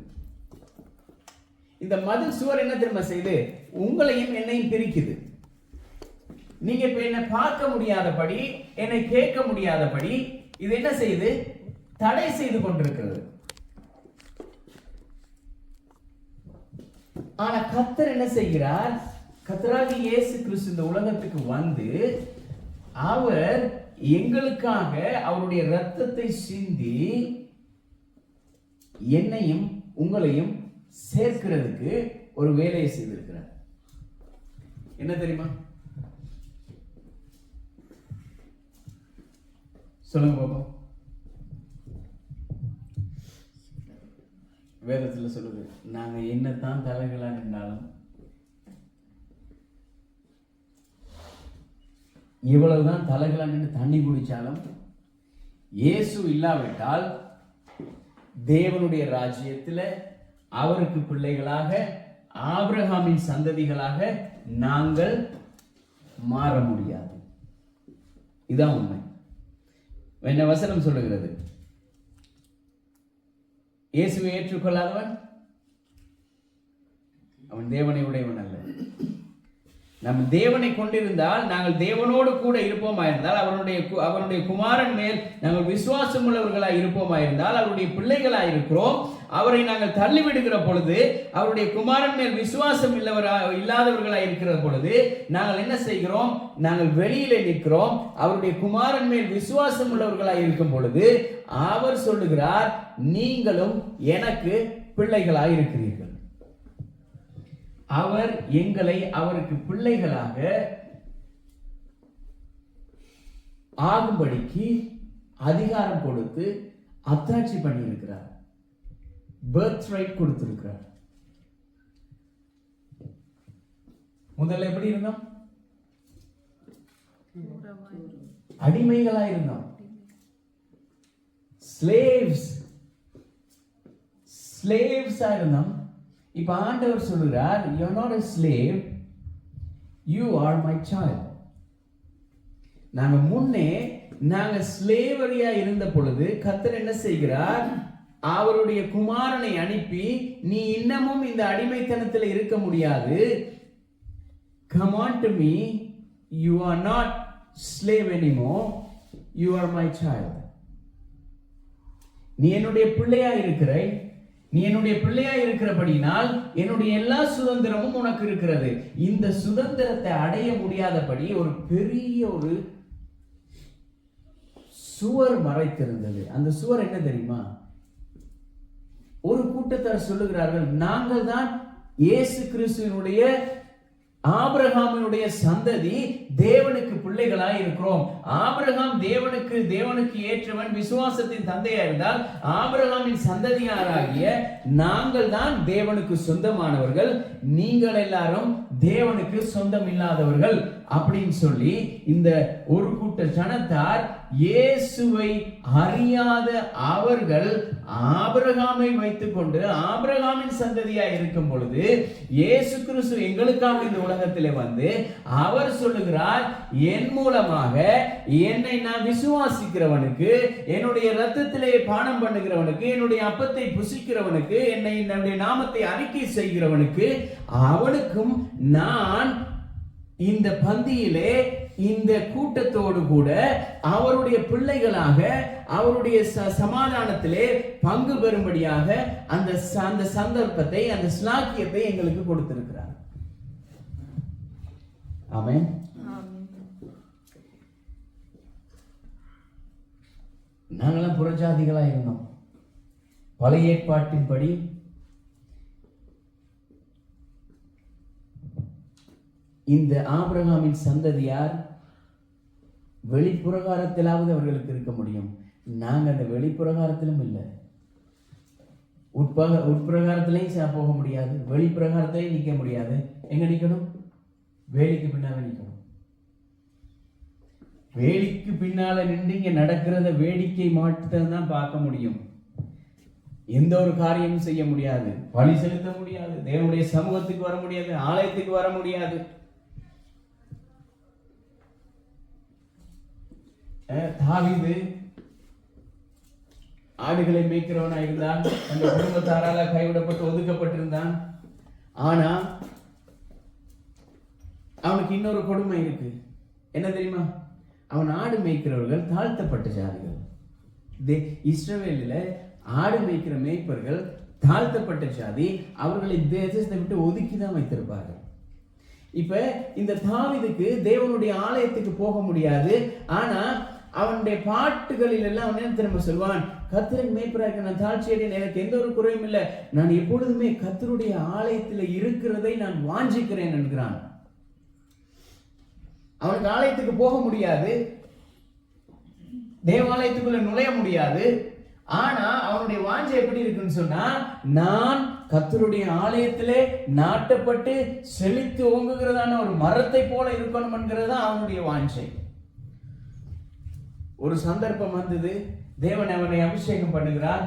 இந்த மதில் சுவர் என்ன தெரியுமா செய்யுது? உங்களையும் என்னையும் பிரிக்குது. நீங்க இப்ப என்ன பார்க்க முடியாதபடி, என்னை கேட்க முடியாதபடி இது என்ன செய்யுது? தடை செய்து கொண்டிருக்கிறது. ஆனா கர்த்தர் என்ன செய்கிறார்? கர்த்தராகிய இயேசு கிறிஸ்து இந்த உலகத்துக்கு வந்து அவர் எங்களுக்காக அவருடைய இரத்தத்தை சிந்தி என்னையும் உங்களையும் சேர்க்கிறதுக்கு ஒரு வேலையை செய்திருக்கிறார். என்ன தெரியுமா? சொல்லுங்க பாப்போம். வேதத்துல சொல்லுது, நாங்க என்னத்தான் தலைகளா நின்றாலும், இவ்வளவுதான் தலைகளா நின்று தண்ணி குடிச்சாலும், இயேசு இல்லாவிட்டால் தேவனுடைய ராஜ்யத்துல அவருக்கு பிள்ளைகளாக, ஆபிரகாமின் சந்ததிகளாக நாங்கள் மாற முடியாது. இதான் உண்மை. என்ன வசனம் சொல்லுகிறது? இயேசுவை ஏற்றுக்கொள்ளாதவன் அவன் தேவனை உடையவன் அல்ல. நம் தேவனை கொண்டிருந்தால், நாங்கள் தேவனோடு கூட இருப்போமாயிருந்தால், அவருடைய குமாரன் மேல் நாங்கள் விசுவாசம் உள்ளவர்களாய் இருப்போமாயிருந்தால், அவருடைய பிள்ளைகளாய் இருக்கிறோம். அவரை நாங்கள் தள்ளிவிடுகிற பொழுது, அவருடைய குமாரன் மேல் விசுவாசம் இல்லாதவர்களாய் இருக்கிற பொழுது நாங்கள் என்ன செய்கிறோம்? நாங்கள் வெளியிலே நிற்கிறோம். அவருடைய குமாரன் மேல் விசுவாசம் உள்ளவர்களாய் இருக்கும் பொழுது அவர் சொல்லுகிறார், நீங்களும் எனக்கு பிள்ளைகளாய் இருக்கிறீர்கள். அவர் எங்களை அவருக்கு பிள்ளைகளாக ஆகும்படிக்கு அதிகாரம் கொடுத்து அத்தாட்சி பண்ணி இருக்கிறார். பர்த் ரைட் கொடுத்திருக்கிறார். முதல்ல எப்படி இருந்தோம்? அடிமைகளா இருந்தோம். ஸ்லேவ்ஸா இருந்தோம். இப்ப ஆண்டவர் சொல்லுகிறார், you are not a slave, you are my child. நாங்க ஸ்லேவரியா இருந்த பொழுது கர்த்தர் என்ன செய்கிறார்? அவருடைய குமாரனை அனுப்பி, நீ இன்னமும் இந்த அடிமைத்தனத்தில் இருக்க முடியாது, come on to me, you are not slave anymore, you are my child. நீ என்னுடைய பிள்ளையா இருக்கிறாய். நீ என்னுடைய பிள்ளையா இருக்கிறபடினால் என்னுடைய எல்லா சுதந்திரமும் உனக்கு இருக்கிறது. இந்த சுதந்திரத்தை அடைய முடியாதபடி ஒரு பெரிய ஒரு சுவர் மறைத்திருந்தது. அந்த சுவர் என்ன தெரியுமா? ஒரு கூட்டத்தார் சொல்லுகிறார்கள், நாங்கள் தான் இயேசு கிறிஸ்துவினுடைய ஆபிரகாமினுடைய சந்ததி, தேவனுக்கு பிள்ளைகளாய் இருக்கிறோம். ஆபிரகாம் தேவனுக்கு ஏற்றவன், விசுவாசத்தின் தந்தையா இருந்தால் ஆபிரகாமின் சந்ததியாராகிய நாங்கள் தான் தேவனுக்கு சொந்தமானவர்கள், நீங்கள் எல்லாரும் தேவனுக்கு சொந்தம் இல்லாதவர்கள் அப்படின்னு சொல்லி இந்த ஒரு கூட்ட ஜனத்தார் இயேசுவை அறியாத அவர்கள் ஆபிரகாமை வைத்துக் கொண்டு ஆபிரகாமின் சந்ததியா இருக்கும் பொழுது இயேசு கிறிஸ்து எங்களுக்காக இந்த உலகத்திலே வந்து அவர் சொல்லுகிறார், என் மூலமாக என்னை நான் விசுவாசிக்கிறவனுக்கு, என்னுடைய இரத்தத்திலே பானம் பண்ணுகிறவனுக்கு, என்னுடைய அப்பத்தை புசிக்கிறவனுக்கு, என்னுடைய நாமத்தை அறிக்கை செய்கிறவனுக்கு, அவனுக்கும் நான் இந்த பந்தியிலே இந்த கூட்டத்தோடு கூட அவருடைய பிள்ளைகளாக அவருடைய சமாதானத்திலே பங்கு பெறும்படியாக அந்த சந்தர்ப்பத்தை, அந்த ஸ்லாக்கியத்தை எங்களுக்கு கொடுத்திருக்கிறார். ஆமென். நாங்களாம் புறஜாதிகளா இருந்தோம். பழைய ஏற்பாட்டின்படி இந்த ஆபிரகாமின் சந்ததியார் வெளிப்புறகாரத்திலாவது அவர்களுக்கு இருக்க முடியும். நாங்க அந்த வெளிப்புறகாரத்திலும் இல்லை, உட்பிரகாரத்திலையும் போக முடியாது, வெளிப்பிரகாரத்திலையும் நிற்க முடியாது. எங்க நிக்கணும்? வேலிக்கு பின்னால நிக்கணும். வேலிக்கு பின்னால நின்று இங்க நடக்கிறத வேடிக்கை மாற்றத்தை தான் பார்க்க முடியும். எந்த ஒரு காரியமும் செய்ய முடியாது, பலி செலுத்த முடியாது, தேவனுடைய சமூகத்துக்கு வர முடியாது, ஆலயத்துக்கு வர முடியாது. தாவீது ஆடுகளை மேய்க்கிறவனா இருந்தான். அந்த குடும்பத்தாரால கைவிடப்பட்டு ஒதுக்கப்பட்டிருந்தான். ஆனா அவனுக்கு இன்னொரு கொடுமை இருக்கு. என்ன தெரியுமா? அவன் ஆடு மேய்க்கிறவர்கள் தாழ்த்தப்பட்ட ஜாதிகள். இஸ்ரவேலில் ஆடு மேய்க்கிற மேய்ப்பர்கள் தாழ்த்தப்பட்ட ஜாதி. அவர்களை தேசத்தை விட்டு ஒதுக்கி தான் வைத்திருப்பார்கள். இப்ப இந்த தாவீதுக்கு தேவனுடைய ஆலயத்துக்கு போக முடியாது. ஆனா அவனுடைய பாட்டுகளில் எல்லாம் அவன் என்ன திரும்ப சொல்வான்? கர்த்தரின் மேய்ப்பராக நான் தாழ்ச்சி அடையேன், எனக்கு எந்த ஒரு குறையும் இல்லை, நான் எப்பொழுதுமே கர்த்தருடைய ஆலயத்தில் இருக்கிறதை நான் வாஞ்சிக்கிறேன் என்கிறான். அவனுக்கு ஆலயத்துக்கு போக முடியாது, தேவாலயத்துக்குள்ள நுழைய முடியாது. ஆனா அவனுடைய வாஞ்சை எப்படி இருக்குன்னு சொன்னா, நான் கர்த்தருடைய ஆலயத்திலே நாட்டப்பட்டு செழித்து ஓங்குகிறதான ஒரு மரத்தை போல இருக்கணும் என்கிறது அவனுடைய வாஞ்சை. ஒரு சந்தர்ப்பம் வந்தது, தேவன் அவனை அபிஷேகம் பண்ணுகிறார்.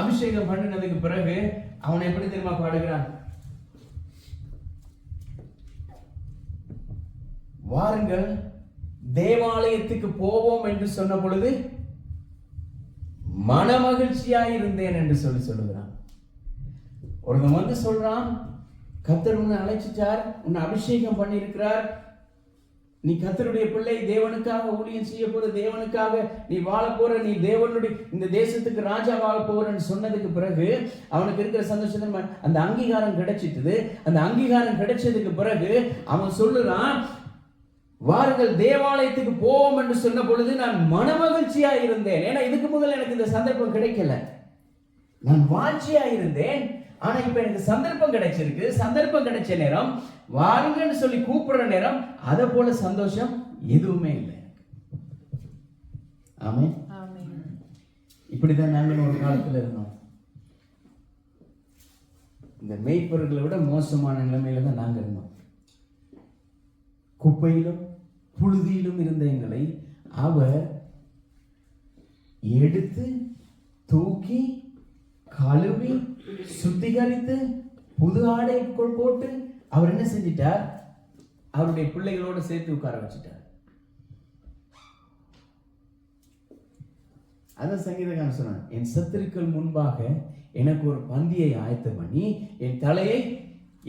அபிஷேகம் பண்ணினதுக்கு பிறகு அவனை எப்படி தெரியுமா பாடுகிறான்? வாருங்கள் தேவாலயத்துக்கு போவோம் என்று சொன்ன பொழுது மன மகிழ்ச்சியாய் இருந்தேன் என்று சொல்லுகிறான். ஒருவன் வந்து சொல்றான், கர்த்தர் உன்னை அழைச்சிட்டார், உன்னை அபிஷேகம் பண்ணி இருக்கிறார், நீ கர்த்தருடைய பிள்ளை, தேவனுக்காக ஊழியம் செய்ய போற, தேவனுக்காக நீ வாழ போற, நீ தேவனுடைய இந்த தேசத்துக்கு ராஜா வாழ போறன்னு சொன்னதுக்கு பிறகு அவனுக்கு இருக்கிற சந்தோஷம், அந்த அங்கீகாரம் கிடைச்சிட்டது. அந்த அங்கீகாரம் கிடைச்சதுக்கு பிறகு அவன் சொல்லுறான், வாருங்கள் தேவாலயத்துக்கு போவோம் என்று சொன்ன பொழுது நான் மனமகிழ்ச்சியா இருந்தேன். ஏன்னா இதுக்கு முதல்ல எனக்கு இந்த சந்தர்ப்பம் கிடைக்கல, நான் வாஞ்சியா இருந்தேன். ஆனா இப்ப எனக்கு சந்தர்ப்பம் கிடைச்சிருக்கு. சந்தர்ப்பம் கிடைச்ச நேரம், வாருங்கன்னு சொல்லி கூப்பிடுற நேரம், அத போல சந்தோஷம் எதுவுமே இல்லை. ஆமென். இப்படிதான் நாங்கள் ஒரு காலத்துல இருந்தோம். இந்த மேய்ப்பர்களை விட மோசமான நிலைமையில தான் நாங்க இருந்தோம். குப்பையிலும் புழுதியிலும் இருந்த எங்களை அவர் எடுத்து தூக்கி கழுவி சுத்திகரித்து புது ஆடை போட்டு அவர் என்ன செஞ்சிட்டார்? அவருடைய பிள்ளைகளோடு சேர்த்து உட்கார வச்சிட்டார். அதான் சங்கீதக்காரன் சொன்னான், என் சத்துருக்கள் முன்பாக எனக்கு ஒரு பந்தியை ஆயத்தம் பண்ணி என் தலையை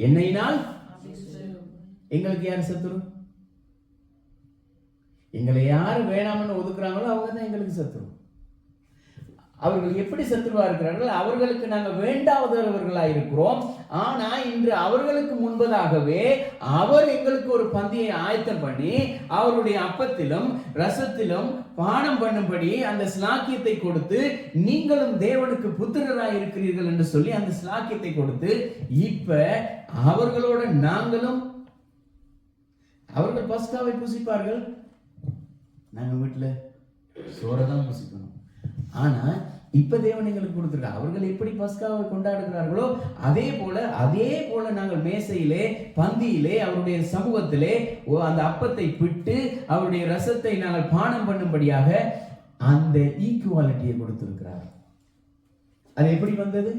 எண்ணெயினால். எங்களுக்கு யார் சத்துரு? எங்களை யாரு வேணாம்னு ஒதுக்குறாங்களோ அவங்க தான் எங்களுக்கு சத்துரு. அவர்கள் எப்படி சத்துருவா இருக்கிறார்கள்? அவர்களுக்கு நாங்கள் வேண்டாதவர்களாக இருக்கிறோம். ஆனா இன்று அவர்களுக்கு முன்பதாகவே அவர் எங்களுக்கு ஒரு பந்தியை ஆயத்தம் பண்ணி அவருடைய அப்பத்திலும் ரசத்திலும் பானம் பண்ணும்படி அந்த ஸ்லாக்கியத்தை கொடுத்து, நீங்களும் தேவனுக்கு புத்திரராய் இருக்கிறீர்கள் என்று சொல்லி அந்த ஸ்லாக்கியத்தை கொடுத்து, இப்ப அவர்களோட நாங்களும், அவர்கள் பஸ்காவை புசிப்பார்கள், நாங்க வீட்டுல சோறதான் புசிக்கணும். ஆனா இப்ப தேவன் எங்களுக்கு கொடுத்திருக்கார். அவர்கள் எப்படி பஸ்காவை கொண்டாடுகிறார்களோ அதே போல நாங்கள் மேசையிலே பந்தியிலே அவருடைய சமூகத்திலே அந்த அப்பத்தை பிட்டு அவருடைய ரசத்தை நாங்கள் பானம் பண்ணும்படியாக அந்த ஈக்குவாலிட்டியை கொடுத்திருக்கிறார். அது எப்படி வந்தது?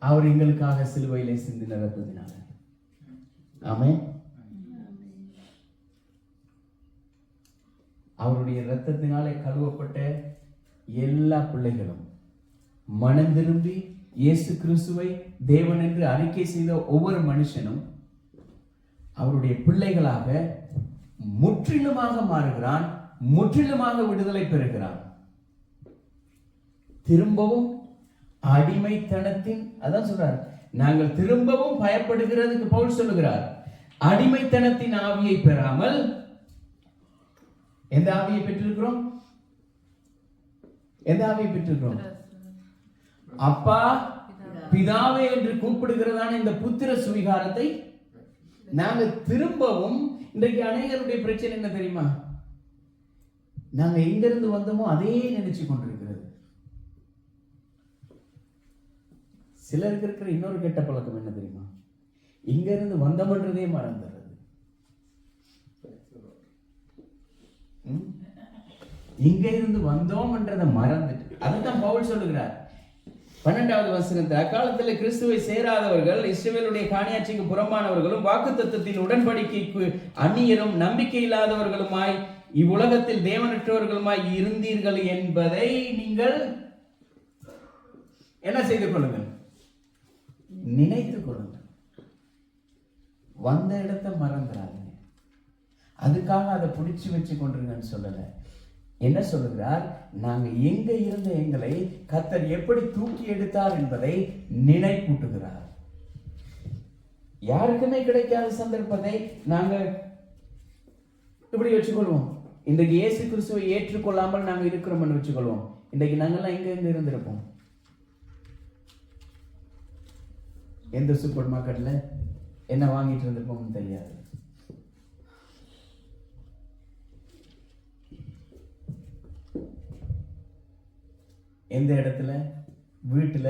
அவர் எங்களுக்காக சிலுவையிலே சிந்தின ரத்தத்தினால. ஆமென். அவருடைய இரத்தத்தினாலே கழுவப்பட்ட எல்லா பிள்ளைகளும் மனம் திரும்பி இயேசு கிறிஸ்துவை தேவன் என்று அறிக்கை செய்த ஒவ்வொரு மனுஷனும் அவருடைய பிள்ளைகளாக முற்றிலுமாக மாறுகிறான், முற்றிலுமாக விடுதலை பெறுகிறான். திரும்பவும் அடிமைத்தனத்தின், அதான் சொல்றார், நாங்கள் திரும்பவும் பயப்படுகிறதுக்கு பவுல் சொல்லுகிறார், அடிமைத்தனத்தின் ஆவியை பெறாமல் எந்த ஆவியை பெற்றிருக்கிறோம்? எந்த ஆவியை பெற்றிருக்கிறோம்? அப்பா பிதாவே என்று கூப்பிடுகிறதான இந்த புத்திர சுவிகாரத்தை நாங்கள் திரும்பவும். இன்றைக்கு அநேகருடைய பிரச்சனை என்ன தெரியுமா? நாங்க எங்கிருந்து வந்தோமோ அதே நினைச்சு கொண்டிருக்கிறது. சிலருக்கு இருக்கிற இன்னொரு கெட்ட பழக்கம் என்ன தெரியுமா? இங்க இருந்து வந்தோம்ன்றதே மறந்துடுறது. இங்க இருந்து வந்தோம் என்றதை மறந்துட்டு, அதுதான் பவுல் சொல்லுகிறார் 12வது வசனத்தில், அக்காலத்தில் கிறிஸ்துவை சேராதவர்கள் இஸ்ரவேலுடைய காணியாட்சிக்கு புறம்பானவர்களும் வாக்குத்தத்தத்தின் உடன்படிக்கைக்கு அந்நியரும் நம்பிக்கை இல்லாதவர்களுமாய் இவ்வுலகத்தில் தேவனற்றவர்களுமாய் இருந்தீர்கள் என்பதை நீங்கள் என்ன செய்து கொள்ளுங்கள்? நினைத்துக் கொள்ளுங்கள். வந்த இடத்தை மறந்துடாது. அதுக்காக அதை பிடிச்சி வச்சு கொண்டிருங்கன்னு சொல்லலை. என்ன சொல்லுகிறார்? நாங்க எங்க இருந்த எங்களை கர்த்தர் எப்படி தூக்கி எடுத்தார் என்பதை நினைப்பூட்டுகிறார். யாருக்குமே கிடைக்காத சந்தர்ப்பத்தை நாங்க இப்படி வச்சுக்கொள்வோம். இன்றைக்கு இயேசு கிறிஸ்துவை ஏற்றுக்கொள்ளாமல் நாங்க இருக்கிறோம்னு வச்சுக்கொள்வோம். இன்றைக்கு நாங்கெல்லாம் எங்க இருந்திருப்போம்? எந்த சூப்பர் மார்க்கெட்ல என்ன வாங்கிட்டு இருந்திருப்போம்னு தெரியாது. எந்த இடத்துல வீட்டுல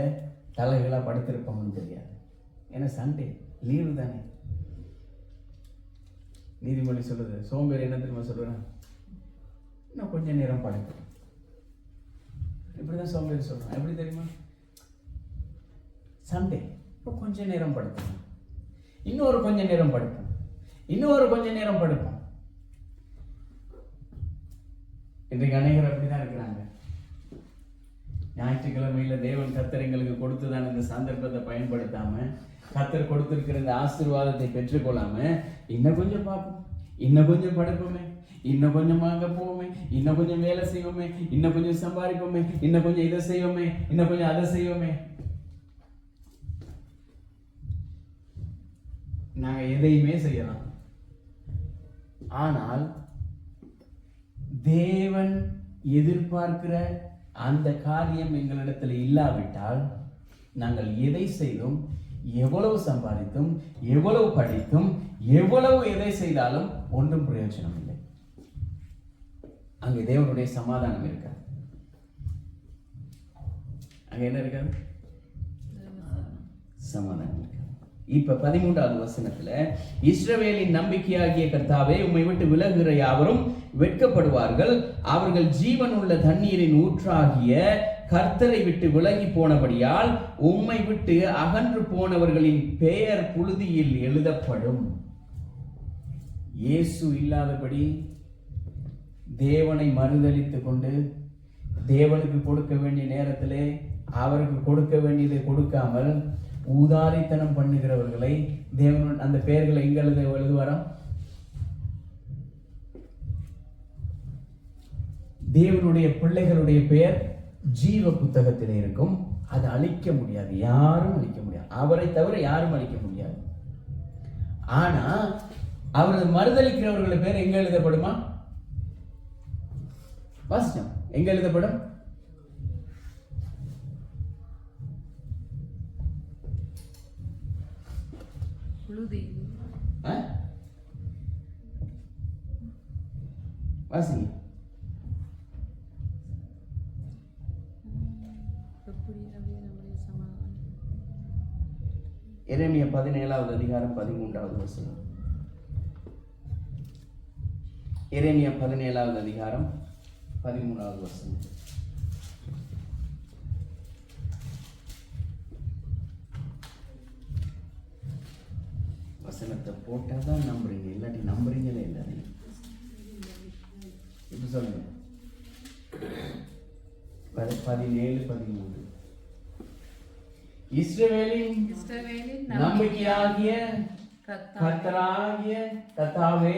தலைகளா படுத்திருப்போம்னு தெரியாது. ஏன்னா சண்டே லீவு தானே. நீதிமொழி சொல்லுது, சோம்பேறி என்ன தெரியுமா சொல்றேன், இன்னும் கொஞ்ச நேரம் படுப்பேன். இப்படிதான் சோம்பேறி சொல்றான். எப்படி தெரியுமா? சண்டே இப்போ கொஞ்ச நேரம் படுப்பேன், இன்னொரு கொஞ்ச நேரம் படுப்பேன், இன்னொரு கொஞ்ச நேரம் படுப்பேன். இன்றைக்கு அநேகர் அப்படிதான் இருக்கிறாங்க. ஞாயிற்றுக்கிழமையில தேவன் கர்த்தர் எங்களுக்கு கொடுத்துதான் இந்த சந்தர்ப்பத்தை பயன்படுத்தாம, கர்த்தர் கொடுத்திருக்கிற இந்த ஆசீர்வாதத்தை பெற்றுக்கொள்ளாம, இன்னும் கொஞ்சம் பார்ப்போம், இன்னும் கொஞ்சம் படுப்போமே, இன்னும் கொஞ்சம் அங்க போவோமே, இன்னும் கொஞ்சம் வேலை செய்வோமே, இன்னும் கொஞ்சம் சம்பாதிப்போமே, இன்னும் கொஞ்சம் இதை செய்வோமே, இன்னும் கொஞ்சம் அதை செய்வோமே. நாங்க எதையுமே செய்யலாம். ஆனால் தேவன் எதிர்பார்க்கிற அந்த காரியம் எங்களிடத்தில் இல்லாவிட்டால் நாங்கள் எதை செய்தும், எவ்வளவு சம்பாதித்தும், எவ்வளவு படித்தும், எவ்வளவு எதை செய்தாலும் ஒன்றும் பிரயோஜனம் இல்லை. அங்கே தேவனுடைய சமாதானம் இருக்காது. அங்க என்ன இருக்காது? சமாதானம் இருக்காது. இப்ப 13வது வசனத்துல, இஸ்ரவேலின் நம்பிக்கையாகிய கர்த்தாவே, உம்மை விட்டு விலகுகிற யாவரும் வெட்கப்படுவார்கள். அவர்கள் ஜீவனுள்ள தண்ணீரின் ஊற்றாகிய கர்த்தரை விட்டு விலகி போனபடியால் உம்மை விட்டு அகன்று போனவர்களின் பெயர் புழுதியில் எழுதப்படும். இயேசு இல்லாதபடி தேவனை மறுதலித்துக் கொண்டு தேவனுக்கு கொடுக்க வேண்டிய நேரத்திலே அவருக்கு கொடுக்க வேண்டியதை கொடுக்காமல் ஊதாரித்தனம் பண்ணுகிறவர்களை தேவன் அந்த பெயர்களை எங்க எழுதுவாராம்? தேவனுடைய பிள்ளைகளுடைய பெயர் ஜீவ புத்தகத்திலே இருக்கும். அதை அழிக்க முடியாது, யாரும் அழிக்க முடியாது. அவரை தவிர யாரும் அழிக்க முடியாது. ஆனா அவரது மறுதலிக்கிறவர்களுடைய பேர் எங்க எழுதப்படுமா? வாசிச்சோம். எங்க எழுதப்படும்? வாசிங்க. எரேமியா 17வது அதிகாரம் 13வது வசனம். எரேமியா 17வது அதிகாரம் 13வது வசனம். வசனத்தை போட்டாதான் நம்புறீங்க, இல்லாட்டி நம்புறீங்களே இல்லை. இப்ப சொல்லுங்க. 17:13. இஸ்ரவேலின் நம்பிக்கையாகிய கர்த்தராகிய கர்த்தாவே,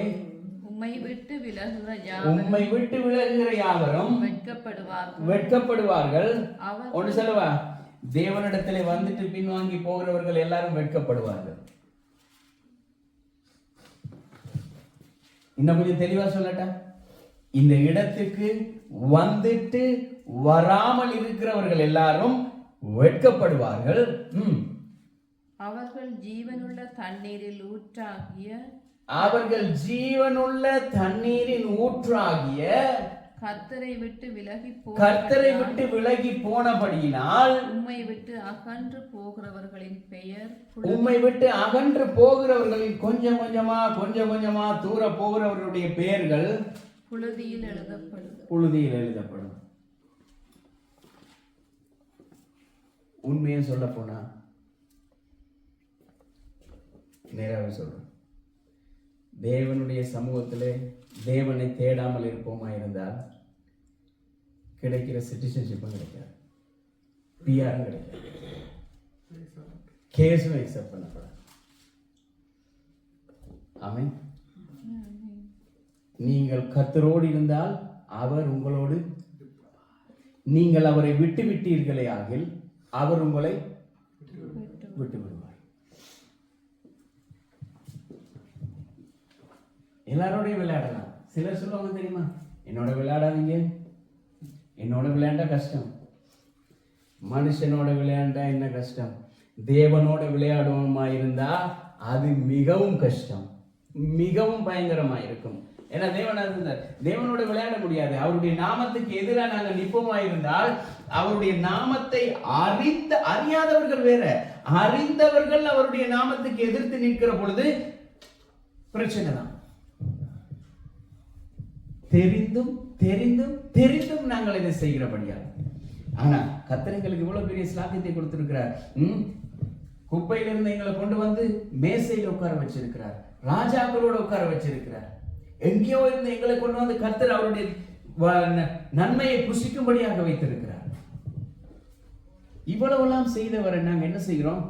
உம்மை விட்டு விலகுகிற யாவரும் வெட்கப்படுவார்கள். ஒன்று சொல்லவா? தேவனிடத்திலே வந்துட்டு பின்வாங்கி போகிறவர்கள் எல்லாரும் வெட்கப்படுவார்கள். இன்னும் கொஞ்சம் தெளிவா சொல்லட்டா? இந்த இடத்துக்கு வந்துட்டு வராமல் இருக்கிறவர்கள் எல்லாரும் வெட்கப்படுவார்கள். அவர்கள் ஜீவனுள்ள தண்ணீரில் ஊற்றாகிய கர்த்தரை விட்டு விலகி போனபடியினால் உம்மை விட்டு அகன்று போகிறவர்களின் கொஞ்சம் கொஞ்சமா தூர போகிறவர்களுடைய பெயர்கள் புழுதியில் எழுதப்படும். உண்மையை சொல்ல போனா, நேராக சொல்றேன், தேவனுடைய சமூகத்திலே தேவனை தேடாமல் இருப்போமா இருந்தால் கிடைக்கிற சிட்டிசன்ஷிப்பும் கிடைக்காது, பிஆரும் கிடைக்காது, கேஸும் எக்ஸெப்ட் பண்ணப்படாது. ஆமென். நீங்கள் கர்த்தரோடு இருந்தால் அவர் உங்களோடு, நீங்கள் அவரை விட்டு விட்டீர்களே ஆகில் அவர் உங்களை விட்டு விடுவார். எல்லாரோடையும் விளையாடலாம். சிலர் சொல்லுவாங்க தெரியுமா, என்னோட விளையாடாதீங்க, என்னோட விளையாண்டா கஷ்டம். மனுஷனோட விளையாண்டா என்ன கஷ்டம், தேவனோட விளையாடுவோமா இருந்தா அது மிகவும் கஷ்டம், மிகவும் பயங்கரமா இருக்கும். ஏன்னா தேவனோட விளையாட முடியாது. அவருடைய நாமத்துக்கு எதிராக நாங்கள் நிற்போமா இருந்தால், அவருடைய நாமத்தை அறியாதவர்கள் வேற, அறிந்தவர்கள் அவருடைய நாமத்துக்கு எதிர்த்து நிற்கிற பொழுது பிரச்சனை தான். தெரிந்தும் தெரிந்தும் தெரிந்தும் நாங்கள் இதை செய்கிறபடியா. ஆனா கர்த்தருக்கு இவ்வளவு பெரிய ஸ்லாக்கியத்தை கொடுத்திருக்கிறார். குப்பையிலிருந்து எங்களை கொண்டு வந்து மேசையில் உட்கார வச்சிருக்கிறார், ராஜாக்களோட உட்கார வச்சிருக்கிறார். எங்கேயோ இருந்து எங்களை கொண்டு வந்து கர்த்தர் அவருடைய நன்மையை புசிக்கும்படியாக வைத்திருக்கிறார். இவ்வளவெல்லாம் செய்தவரை நாங்க என்ன செய்கிறோம்?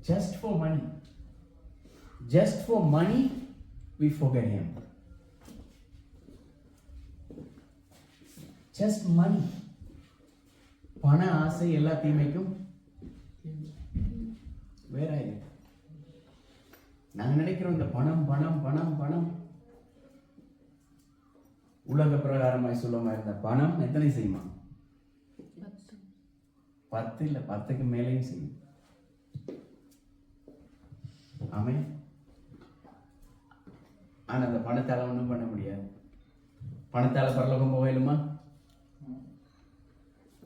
Just for money, just for money we forget him. Just money. பண ஆசை எல்லா தீமைக்கும் வேற. நாங்க நினைக்கிறோம் இந்த பணம் பணம் பணம் பணம் உலக பிரகாரமாய் சொல்லுமா இருந்த பணம் எத்தனை செய்யுமா? 10 இல்ல 10க்கு மேலேயும் செய்யும். ஆமென். ஆனா அந்த பணத்தால ஒண்ணும் பண்ண முடியாது. பணத்தால பரலோகம் போகலுமா?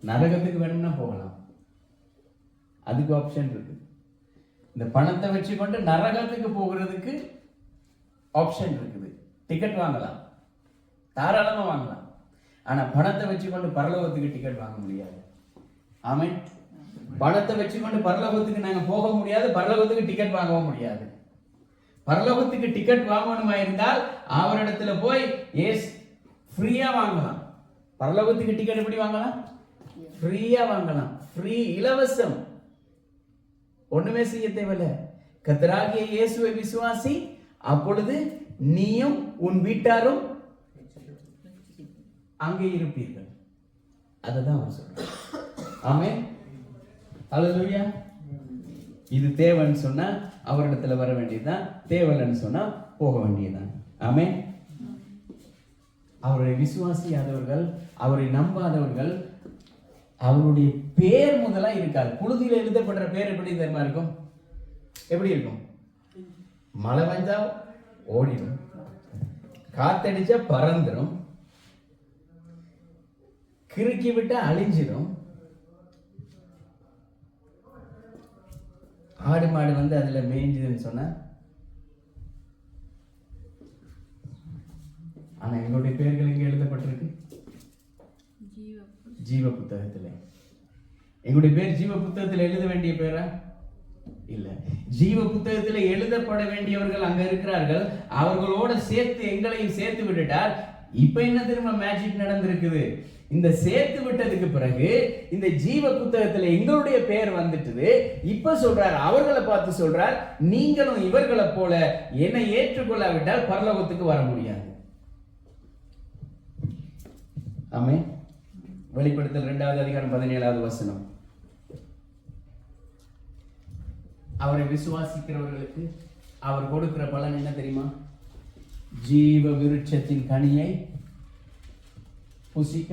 நரகத்துக்கு வேணும்னா போகலாம், அதுக்கு ஆப்ஷன் இருக்கு. இந்த பணத்தை வச்சு கொண்டு நரகத்துக்கு போகிறதுக்கு ஆப்ஷன் இருக்குது. டிக்கெட் வாங்கலாம், தாராளமா வாங்கலாம். ஆனா பணத்தை வச்சு கொண்டு பரலோகத்துக்கு டிக்கெட் வாங்க முடியாது. ஆமென். பணத்தை வச்சு கொண்டு பரலோகத்துக்கு நாங்க போக முடியாது, பரலோகத்துக்கு டிக்கெட் வாங்கவும் முடியாது. பரலோகத்துக்கு டிக்கெட் வாங்கணுமா இருந்தால் அவரிடத்துல போய் ஃப்ரீயா வாங்கலாம். பரலோகத்துக்கு டிக்கெட் எப்படி வாங்கலாம்? ஃப்ரீயா வாங்கலாம். ஃப்ரீ, இலவசம், ஒண்ணுமே செய்ய தேவையில்ல. கர்த்தராகிய இயேசுவை விசுவாசி, அப்பொழுது நீயும் உன் வீட்டாரும் அங்கே இருப்பீர்கள். அதுதான் அவர் சொல்றார். ஆமென். ஹல்லேலூயா. இது தேவன்னு சொன்னா அவரிடத்துல வர வேண்டியதுதான், தேவலன்னு சொன்னா போக வேண்டியதுதான். ஆமென். அவரை விசுவாசியாதவர்கள், அவரை நம்பாதவர்கள், அவருடைய பேர் முதலா இருக்காது. புழுதியில எழுதப்படுற பேர் எப்படி தெரியுமா இருக்கும்? எப்படி இருக்கும்? மழை வந்தா ஓடிடும், காத்தடிச்சா பறந்துடும், கிறுக்கி விட்டா அழிஞ்சிடும், ஆடு மாடு வந்து அதுல மேய்ஞ்சதுன்னு சொன்னா. ஆனா எங்களுடைய பெயர்கள் இங்க எழுதப்பட்டிருக்கு ஜீவ புத்தகத்துல. எங்களுடைய பேர் ஜீவ புத்தகத்துல எழுத வேண்டிய பேரா இல்ல. ஜீவ புத்தகத்துல எழுதப்பட வேண்டியவர்கள் அங்க இருக்கிறார்கள். அவர்களோட சேர்த்து எங்களையும் சேர்த்து விட்டுட்டார். இப்ப என்ன திரும்ப மேஜிக் நடந்திருக்குது? இந்த சேர்த்து விட்டதுக்கு பிறகு இந்த ஜீவ புத்தகத்துல எங்களுடைய பெயர் வந்துட்டது. இப்ப சொல்றார், அவர்களை பார்த்து சொல்றார், நீங்களும் இவர்களை போல என்னை ஏற்றுக்கொள்ளாவிட்டால் பரலோகத்துக்கு வர முடியாது. ஆமென். வெளிப்படுத்தல் 2வது அதிகாரம் 17வது வசனம். அவரை விசுவாசிக்கிறவர்களுக்கு அவர் கொடுக்கிற பலன் என்ன தெரியுமா? ஜீவ விருட்சத்தின் கனியை புசிக்க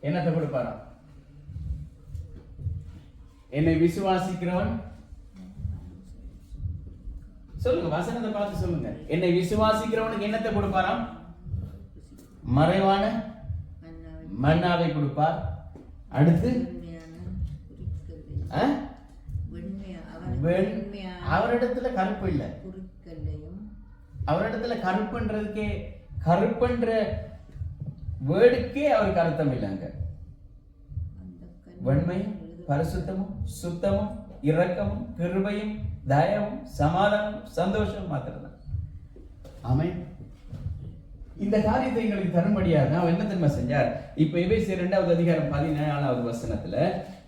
என்னத்தை கொடுப்பாரா? என்னை விசுவாசிக்கிறவன், சொல்லுங்க, வசனத்தை பார்த்து சொல்லுங்க. என்னை விசுவாசிக்கிறவனுக்கு என்னத்தை கொடுப்பாராம்? மறைவான மன்னாவை கொடுப்பார். அடுத்து அவரிடத்துல கருப்பு இல்ல. அவரிடத்துல கருப்புன்றதுக்கே, கருப்புன்ற வேர்டுக்கே அவருக்கு அர்த்தம் இல்லைங்க. வெண்மையும் பரிசுத்தமும் சுத்தமும் இரக்கமும் கிருபையும் தயவும் சமாதானம் சந்தோஷம் மாத்திரம்தான். ஆமென். இந்த காரியத்தை எங்களுக்கு தரும்படியாக அவர் என்ன தெரியுமா செஞ்சார்? இப்ப எபேசியர் 2வது அதிகாரம் 14வது வசனத்துல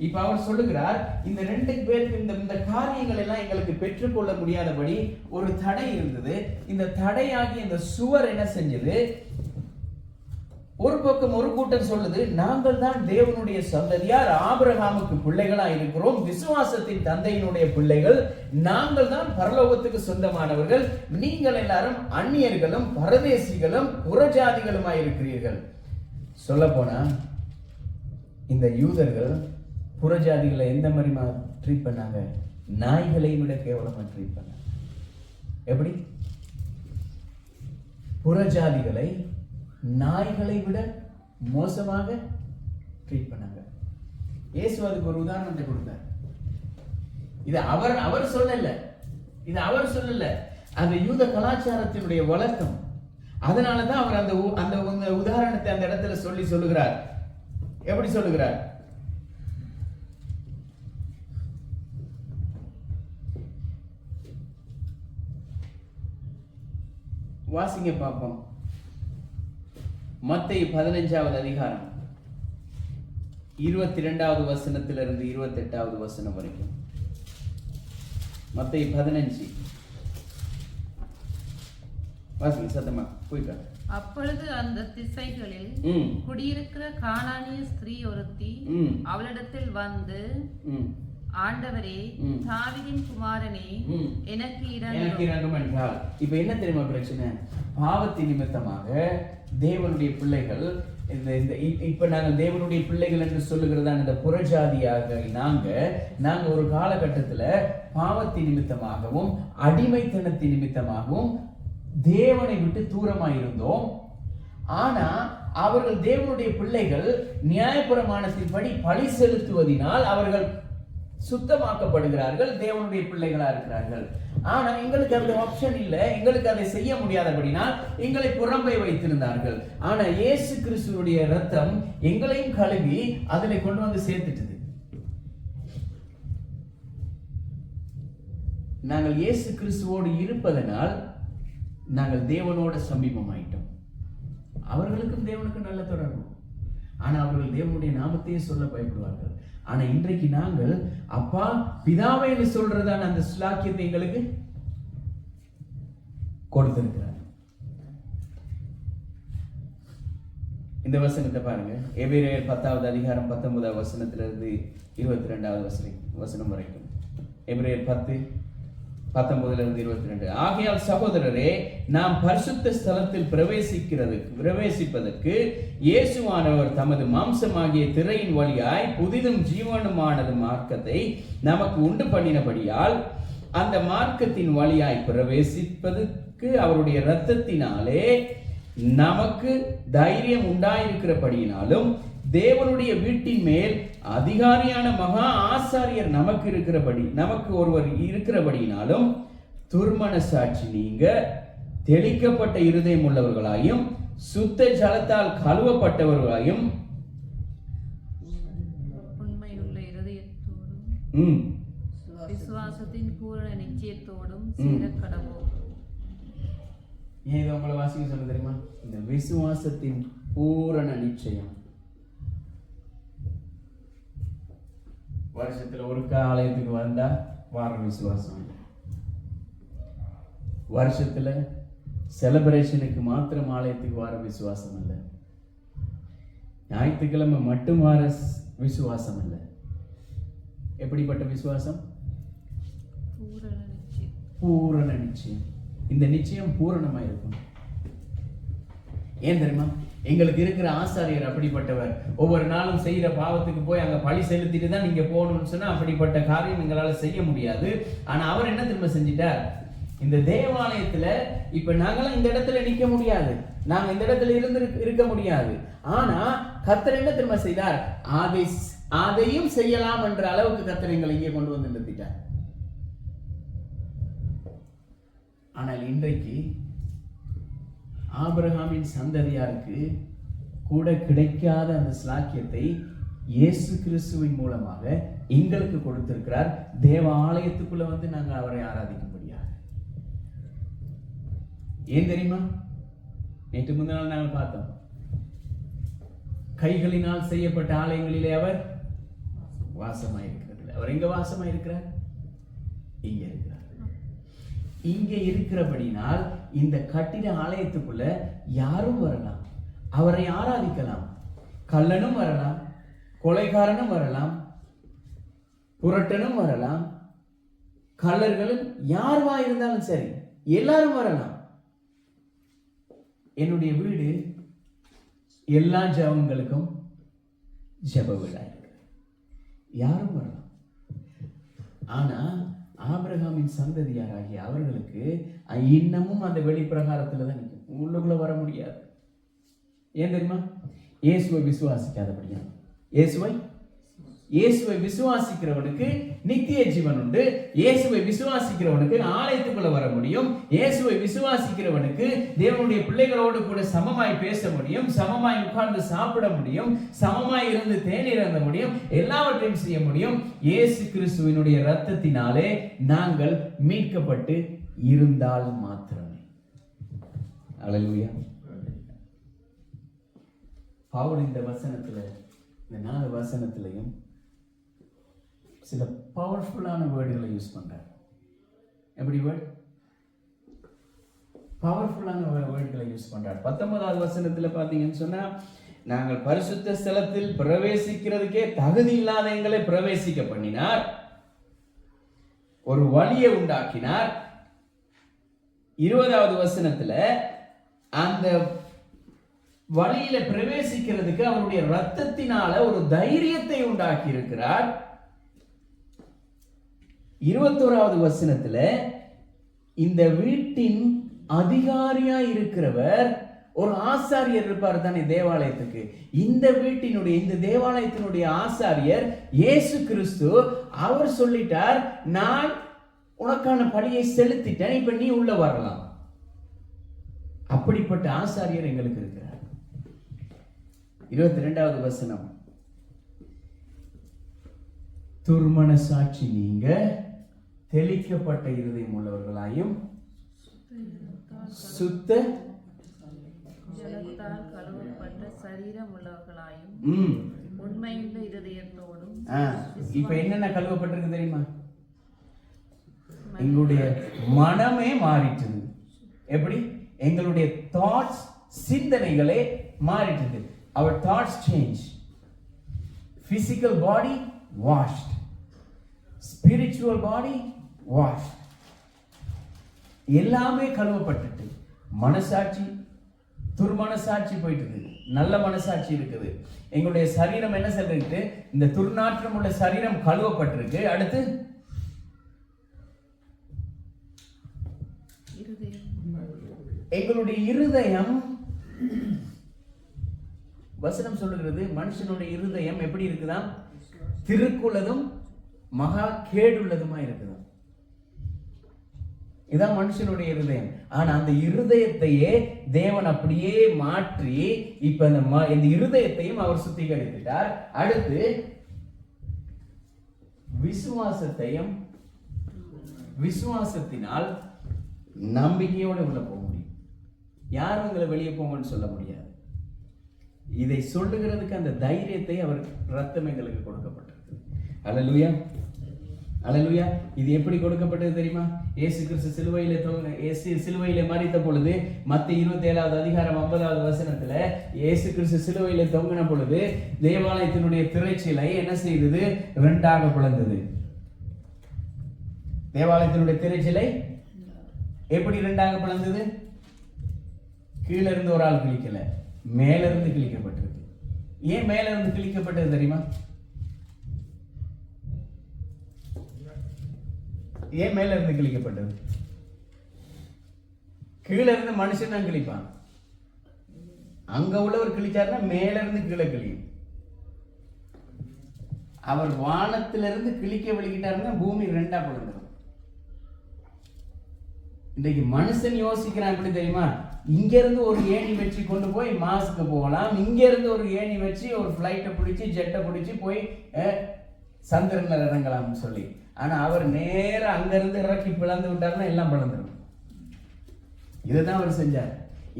இப்ப அவர் சொல்லுகிறார், இந்த 2 பேருக்கு இந்த காரியங்கள் எல்லாம் எங்களுக்கு பெற்றுக்கொள்ள முடியாதபடி ஒரு தடை இருந்தது. இந்த தடையாகி இந்த சுவர் என்ன செஞ்சது? ஒரு பக்கம் ஒரு கூட்டம் சொல்லுது, நாங்கள் தான் தேவனுடைய சந்ததியார், ஆபிரகாமுக்கு பிள்ளைகளா இருக்கிறோம், விசுவாசத்தின் தந்தையினுடைய பிள்ளைகள், நாங்கள் தான் பரலோகத்துக்கு சொந்தமானவர்கள், நீங்கள் எல்லாரும் அந்நியர்களும் பரதேசிகளும் புறஜாதிகளுமாய் இருக்கிறீர்கள். சொல்ல போனா இந்த யூதர்கள் புறஜாதிகளை எந்த மாதிரி ட்ரீட் பண்ணாங்க? நாய்களை விட கேவலமா ட்ரீட் பண்ணாங்க. எப்படி? புறஜாதிகளை நாய்களை விட மோசமாக ட்ரீட் பண்ணாங்க. இயேசு அதுக்கு ஒரு உதாரணத்தை கொடுத்தார். இது அவர் சொல்லல, அந்த யூத கலாச்சாரத்தினுடைய வழக்கம். அதனாலதான் அவர் அந்த உதாரணத்தை அந்த இடத்துல சொல்லுகிறார். எப்படி சொல்லுகிறார்? வாசிங்க பார்ப்போம். மத்தேயு 15வது அதிகாரம் 22வது வசனத்திலிருந்து 28வது வசனம் வரைக்கும். மத்தேயு 15 வாசிங்க சத்தமா போய்க்கா. அப்பொழுது அந்த திசைகளில் குடியிருக்கிற கானானிய ஸ்திரீ ஒருத்தி அவளிடத்தில் வந்து, ஆண்டவரே, தாவீதின் குமாரனே, எனக்கு இரங்கும் என்றால், இப்ப என்ன தெரியுமா பிரச்சனை? பாவத்தின் நிமித்தமாக தேவனுடைய பிள்ளைகள், இப்ப நாங்கள் தேவனுடைய பிள்ளைகள் என்று சொல்லுகிறதா இந்த புறஜாதியாக நாங்க ஒரு காலகட்டத்துல பாவத்தின் நிமித்தமாகவும் அடிமைத்தனத்தின் நிமித்தமாகவும் தேவனை விட்டு தூரமாயிருந்தோம். ஆனா அவர்கள் தேவனுடைய பிள்ளைகள் நியாயப்பிரமாணத்தின்படி பழி செலுத்துவதினால் அவர்கள் சுத்தமாக்கப்படுகிறார்கள், தேவனுடைய பிள்ளைகளா இருக்கிறார்கள். ஆனா எங்களுக்கு அந்த ஆப்ஷன் இல்லை, எங்களுக்கு அதை செய்ய முடியாதபடினால் எங்களை புறம்பை வைத்திருந்தார்கள். ஆனா இயேசு கிறிஸ்துவுடைய ரத்தம் எங்களையும் கழுவி அதிலே கொண்டு வந்து சேர்த்துட்டது. நாங்கள் இயேசு கிறிஸ்துவோடு இருப்பதனால் நாங்கள் தேவனோட சமீபமாயிட்டோம். அவர்களுக்கும் தேவனுக்கும் நல்ல தொடர்பு, ஆனா அவர்கள் தேவனுடைய நாமத்தையே சொல்ல பயப்படுவார்கள். ஆனா இன்றைக்கு நாங்கள் அப்பா பிதாவை என்று சொல்றதான அந்த ஸ்லாக்கியத்தை எங்களுக்கு கொடுத்திருக்கிறார். இந்த வசனத்தை பாருங்க. எபிரேயர் 10வது அதிகாரம் 19வது வசனத்திலிருந்து 22வது வசனம் வரைக்கும். எபிரேயர் 10:19 22. ஆகையால் சகோதரரே, நாம் பரிசுத்த ஸ்தலத்தில் பிரவேசிப்பதற்கு இயேசுவானவர் தமது மாம்சமாகிய திரையின் வழியாய் புதிதும் ஜீவனுமானது மார்க்கத்தை நமக்கு உண்டு பண்ணினபடியால், அந்த மார்க்கத்தின் வழியாய் பிரவேசிப்பதற்கு அவருடைய இரத்தத்தினாலே நமக்கு தைரியம் உண்டாயிருக்கிறபடியினாலும், தேவனுடைய வீட்டின் மேல் அதிகாரியான மகா ஆசாரியர் நமக்கு ஒருவர் இருக்கிறபடியினாலும், துர்மன சாட்சி நீங்க தெளிக்கப்பட்ட இருதயம் உள்ளவர்களாயும் சுத்த ஜலத்தால் கழுவப்பட்டவர்களாயும் உண்மையுள்ள இருதயத்தோடும் விசுவாசத்தின் பூரண நிச்சயத்தோடும் சேரக்கடவோம். ஏன் இதை உங்களை வாசிக்க சொல்ல தெரியுமா? இந்த விசுவாசத்தின் பூரண நிச்சயம். வருஷத்துல ஒரு ஆலயத்துக்கு வந்தா வார விசுவாசம், வருஷத்துல செலிப்ரேஷனுக்கு மாத்திரம் ஆலயத்துக்கு வார விசுவாசம் அல்ல, ஞாயிற்றுக்கிழமை மட்டும் வார விசுவாசம் அல்ல. எப்படிப்பட்ட விசுவாசம்? பூரண நிச்சயம். இந்த நிச்சயம் பூரணமா இருக்கும். ஏன் தெரியுமா? எங்களுக்கு இருக்கிற ஆசாரியர் அப்படிப்பட்டவர். ஒவ்வொரு நாளும் செய்யற பாவத்துக்கு போய் அங்க பழி செலுத்திட்டு தான் நீங்க போகணும்னு சொன்னா அப்படிப்பட்ட காரியம் எங்களால செய்ய முடியாது. ஆனா அவர் என்ன திரும்ப செஞ்சிட்டார்? இந்த தேவாலயத்துல இப்ப நாங்களாம் இந்த இடத்துல நிக்க முடியாது, நாங்க இந்த இடத்துல இருக்க முடியாது. ஆனா கர்த்தர் என்ன திரும்ப செய்தார்? அதையும் செய்யலாம் என்ற அளவுக்கு கர்த்தர் எங்களை இங்கே கொண்டு வந்து நிறுத்திட்டார். ஆனால் இன்றைக்கு ஆபிரகாமின் சந்ததியாருக்கு கூட கிடைக்காத அந்த ஸ்லாக்கியத்தை இயேசு கிறிஸ்துவின் மூலமாக எங்களுக்கு கொடுத்திருக்கிறார். தேவ ஆலயத்துக்குள்ள வந்து நாங்கள் அவரை ஆராதிக்கும்படியாக. ஏன் தெரியுமா? நேற்று முந்தின நாள் நாங்கள் பார்த்தோம், கைகளினால் செய்யப்பட்ட ஆலயங்களிலே அவர் வாசமாயிருக்கிறது. அவர் எங்க வாசமாயிருக்கிறார்? இங்க இருக்கிறார். இங்க இருக்கிறபடினால் இந்த கட்டிட ஆலயத்துக்குள்ள யாரும் வரலாம், அவரை ஆராதிக்கலாம். கள்ளனும் வரலாம், கொலைகாரனும் வரலாம், புரட்டனும் வரலாம், கள்ளர்களும் யாருவா இருந்தாலும் சரி எல்லாரும் வரலாம். என்னுடைய வீடு எல்லா ஜபங்களுக்கும் ஜப வீடா இருக்கு, யாரும் வரலாம். ஆனா ஆபிரகாமின் சந்ததியாராகிய அவர்களுக்கு இன்னமும் அந்த வெளிப்பிரகாரத்துல தான் நிற்கும், உள்ளுக்குள்ள வர முடியாது. ஏன் தெரியுமா? இயேசுவை விசுவாசிக்காதபடியா. இயேசுவை விசுவாசிக்கிறவனுக்கு நித்திய ஜீவன் உண்டு. இயேசுவை விசுவாசிக்கிறவனுக்கு ஆலயத்துக்குள்ள வர முடியும். இயேசுவை விசுவாசிக்கிறவனுக்கு தேவனுடைய பிள்ளைகளோடு கூட சமமாய் பேச முடியும், சமமாய் உட்கார்ந்து சாப்பிட முடியும், சமமாய் இருந்து தேநீர் அருந்த முடியும், எல்லாவற்றையும் செய்ய முடியும். இயேசு கிறிஸ்துவினுடைய இரத்தத்தினாலே நாங்கள் மீட்கப்பட்டு இருந்தால் மாத்திரமே. அல்லேலூயா. பவுல் இந்த வசனத்துல, இந்த 4 வசனத்திலையும் சில பவர்ஃபுல்லான வேர்டுகளை யூஸ் பண்றார். எப்படி வேர்ட்? பவர்ஃபுல்லான வேர்டுகளை யூஸ் பண்றார். 19வது வசனத்துல பாத்தீங்கன்னு சொன்னா, நாங்கள் பரிசுத்த ஸ்தலத்தில் பிரவேசிக்கிறதுக்கே தகுதி இல்லாத எங்களை பிரவேசிக்க பண்ணினார், ஒரு வழியை உண்டாக்கினார். 20வது வசனத்துல அந்த வழியில பிரவேசிக்கிறதுக்கு அவருடைய ரத்தத்தினால ஒரு தைரியத்தை உண்டாக்கி இருக்கிறார். 21வது வசனத்துல இந்த வீட்டின் அதிகாரியா இருக்கிறவர் ஒரு ஆசாரியர் இருப்பார் தானே தேவாலயத்துக்கு. இந்த வீட்டினுடைய, இந்த தேவாலயத்தினுடைய ஆசாரியர் இயேசு கிறிஸ்து. அவர் சொல்லிட்டார், நான் உனக்கான பலியை செலுத்திட்டேன், இப்ப நீ உள்ள வரலாம். அப்படிப்பட்ட ஆசாரியர் எங்களுக்கு இருக்கிறார். 22வது வசனம், துர்மன சாட்சி நீங்க தெளிக்கப்பட்ட இருதயம் உள்ளவர்களாயும் சுத்த ஜலத்தால் கழுவப்பட்ட சரீரம் உள்ளவர்களாயும் உண்மையுள்ள இருதயத்தோடும். இப்ப என்னென்ன கழுவப்பட்டிருக்கு தெரியுமா? எங்களுடைய மனமே மாறிட்டது. எப்படி? எங்களுடைய thoughts, சிந்தனைகளே மாறிட்டது. Our thoughts change. Physical body washed, spiritual body washed. எல்லாமே கழுவப்பட்டுட்டு மனசாட்சி, துர்மனசாட்சி போயிட்டு நல்ல மனசாட்சி இருக்குது. எங்களுடைய சரீரம் என்ன சொல்லிருக்கு? இந்த துர்நாற்றம் உள்ள சரீரம் கழுவப்பட்டிருக்கு. அடுத்து எங்களுடைய இருதயம், வசனம் சொல்லுகிறது மனுஷனுடைய இருதயம் எப்படி இருக்குதாம்? திருக்குள்ளதும் மகா கேடுள்ளதுமா இருக்குதாம். இதான் மனுஷனுடைய இருதயம். ஆனா அந்த இருதயத்தையே தேவன் அப்படியே மாற்றி இப்ப இந்த இருதயத்தையும் அவர் சுத்திகரித்துட்டார். அடுத்து விசுவாசத்தையும், விசுவாசத்தினால் நம்பிக்கையோடு உள்ள போக முடியும். யாரும் உங்களை வெளியே போங்கன்னு சொல்ல முடியாது. இதை சொல்லுகிறதுக்கு அந்த தைரியத்தை அவர் ரத்தம் எங்களுக்கு கொடுக்கப்பட்டிருக்கு. அல்லேலூயா, அல்லேலூயா. இது எப்படி கொடுக்கப்பட்டது தெரியுமா? இயேசு கிறிஸ்து சிலுவையிலே மரித்த பொழுது, மத்தேயு 27வது அதிகாரம் 50வது வசனத்துல இயேசு கிறிஸ்து சிலுவையிலே தொங்கின பொழுது தேவாலயத்தினுடைய திரைச்சீலை என்ன செய்தது? 2ஆக பிளந்தது. தேவாலயத்தினுடைய திரைச்சீலை எப்படி 2ஆக பிளந்தது? கீழே இருந்து ஒரு ஆள் கிழிக்கல, மேல இருந்து கிழிக்கப்பட்டிருக்கு. ஏன் மேல இருந்து கிழிக்கப்பட்டது தெரியுமா? ஏன் மேல இருந்து கிழிக்கப்பட்டது? கீழே இருந்து மனுஷன் தான் கிழிப்பான். அங்க உள்ளவர் கிழிச்சாருன்னா மேல இருந்து கீழே கிழியும். அவர் வானத்திலிருந்து கிழிக்க வலிக்கிட்டாருன்னா பூமி 2ஆ பிளந்துடும். இன்றைக்கு மனுஷன் யோசிக்கிறான் எப்படி தெரியுமா? இங்க இருந்து ஒரு ஏணி வச்சு கொண்டு போய் மாஸ்க்கு போகலாம், இங்க இருந்து ஒரு ஏணி வச்சு ஒரு பிளைட்டை பிடிச்சி ஜெட்டை பிடிச்சி போய் சந்திரன்ல இறங்கலாம்னு சொல்லி. ஆனா அவர் நேரம் அங்க இருந்து இறக்கி பிளந்து விட்டாருன்னா எல்லாம் பிளந்துடும். இதுதான் அவர் செஞ்சார்.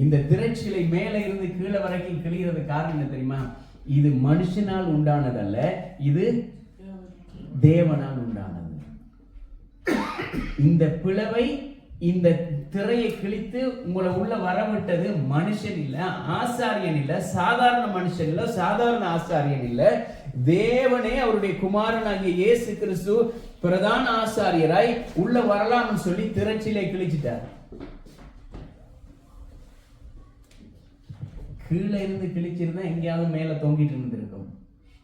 இந்த திரைச்சீலை மேலே இருந்து கீழே வரைக்கும் கிழிகிறது காரணம் என்ன தெரியுமா? இது மனுஷனால் உண்டானதல்ல, இது தேவனால் உண்டானது. இந்த பிளவை, இந்த திரையை கிழித்து உங்களை உள்ள வரவிட்டது மனுஷன் இல்ல, ஆசாரியன் இல்ல, சாதாரண மனுஷன் இல்ல, சாதாரண ஆசாரியன் இல்ல, தேவனே அவருடைய குமாரனாகிய இயேசு கிறிஸ்து பிரதான ஆசாரியராய் உள்ள வரலாம்னு சொல்லி திரைச்சீலை கிழிச்சிட்டார். கீழே இருந்து கிழிச்சிருந்தா எங்கேயாவது மேல தொங்கிட்டு இருந்திருக்கும்.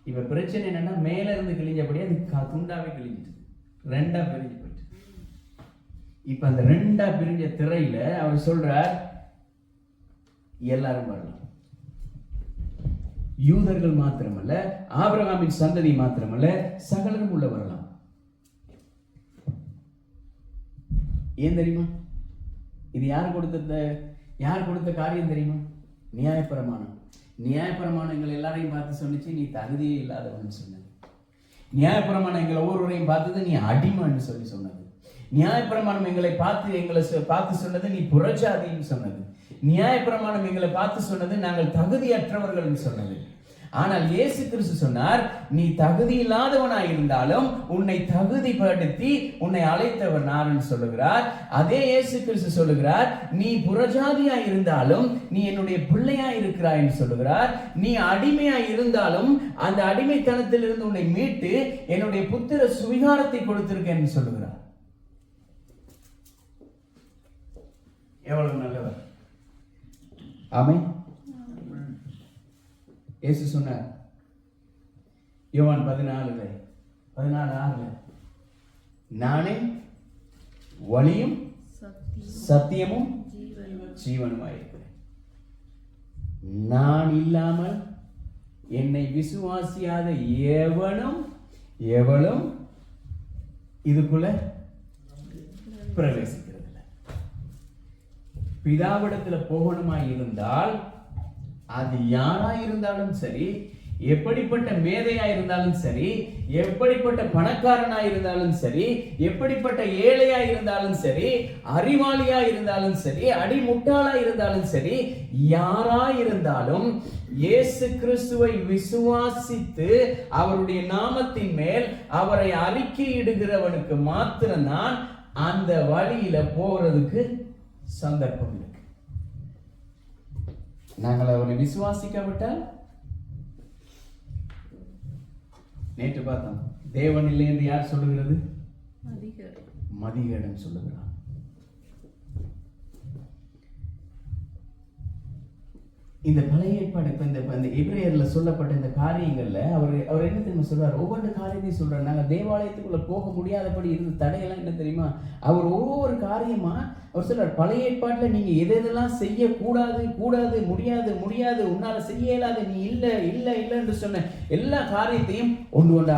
இப்ப பிரச்சனை என்னன்னா, மேல இருந்து கிழிஞ்சபடியே அது துண்டாவே கிழிஞ்சிட்டு, ரெண்டா பிரிஞ்சு போயிட்டு. இப்ப அந்த ரெண்டா பிரிஞ்ச திரையில அவர் சொல்றார், எல்லாரும் வரலாம். யூதர்கள் மாத்திரமல்ல, ஆபிரகாமின் சந்ததி மாத்திரமல்ல, சகலரும் உள்ள வரலாம். ஏன் தெரியுமா? இது யார் கொடுத்த காரியம் தெரியுமா? நியாயப்பிரமாணம். நியாயப்பிரமாணம் எங்களை எல்லாரையும் பார்த்து சொன்னிச்சு, நீ தகுதியே இல்லாதவன்னு சொன்னது. நியாயப்பிரமாணம் எங்களை ஒவ்வொருவரையும் பார்த்தது, நீ அடிமைன்னு சொல்லி சொன்னது. நியாயப்பிரமாணம் எங்களை பார்த்து சொன்னது, நீ புறஜாதின்னு சொன்னது. நியாயப்பிரமாணம் எங்களை பார்த்து சொன்னது, நாங்கள் தகுதியற்றவர்கள் சொன்னது. ஆனால் இயேசு கிறிஸ்து சொன்னார், நீ தகுதி இல்லாதவனாய் இருந்தாலும் உன்னை தகுதிப்படுத்தி உன்னை அழைத்தவர் நான்னு சொல்லுகிறார். அதே இயேசு கிறிஸ்து சொல்லுகிறார், நீ புறஜாதியாய் இருந்தாலும் நீ என்னுடைய பிள்ளையாய் இருக்கிறாய் என்று சொல்லுகிறார். நீ அடிமையாய் இருந்தாலும் அந்த அடிமைத்தனத்தில் இருந்து உன்னை மீட்டு என்னுடைய புத்திர சுவிகாரத்தை கொடுத்திருக்கேன் என்று சொல்லுகிறார். எவ்வளவு நல்லவர்! ஆமென். இயேசு சொன்னார் யோவான் 14:6, நானே வழியும் சத்தியமும் ஜீவனுமாயிருக்கிறேன். நான் இல்லாமல் என்னை விசுவாசியாத எவளும் இதுக்குள்ள பிரவேசிக்கிறது இல்லை. பிதாவிடத்துல போகணுமாய் இருந்தால் அது யாராயிருந்தாலும் சரி, எப்படிப்பட்ட மேதையா இருந்தாலும் சரி, எப்படிப்பட்ட பணக்காரனா இருந்தாலும் சரி, எப்படிப்பட்ட ஏழையா இருந்தாலும் சரி, அறிவாளியா இருந்தாலும் சரி, அடிமுட்டாளா இருந்தாலும் சரி, யாரா இருந்தாலும் இயேசு கிறிஸ்துவை விசுவாசித்து அவருடைய நாமத்தின் மேல் அவரை அறிக்கையிடுகிறவனுக்கு மாத்திரம்தான் அந்த வழியில போறதுக்கு சந்தர்ப்பம் இருக்கு. நாங்கள் அவரை விசுவாசிக்காவிட்டால், நேற்று பார்த்தோம், தேவன் இல்லை என்று யார் சொல்லுகிறது? மதிகேடன் சொல்லுகிறான். இந்த பழைய ஏற்பாடு இந்த எபிரேயர்ல சொல்லப்பட்ட இந்த காரியங்கள்ல அவர் என்ன தெரியுமா சொல்றார்? ஒவ்வொரு காரியத்தையும் சொல்றாரு. நாங்க தேவாலயத்துக்குள்ள போக முடியாதபடி இருந்த தடையெல்லாம் என்ன தெரியுமா? அவர் ஒவ்வொரு காரியமா அவர் சொல்றார், பழைய ஏற்பாட்டுல நீங்க எதெல்லாம் செய்ய கூடாது, முடியாது, உன்னால செய்ய இயலாது, நீ இல்ல என்று சொன்ன எல்லா காரியத்தையும் ஒன்று ஒன்றா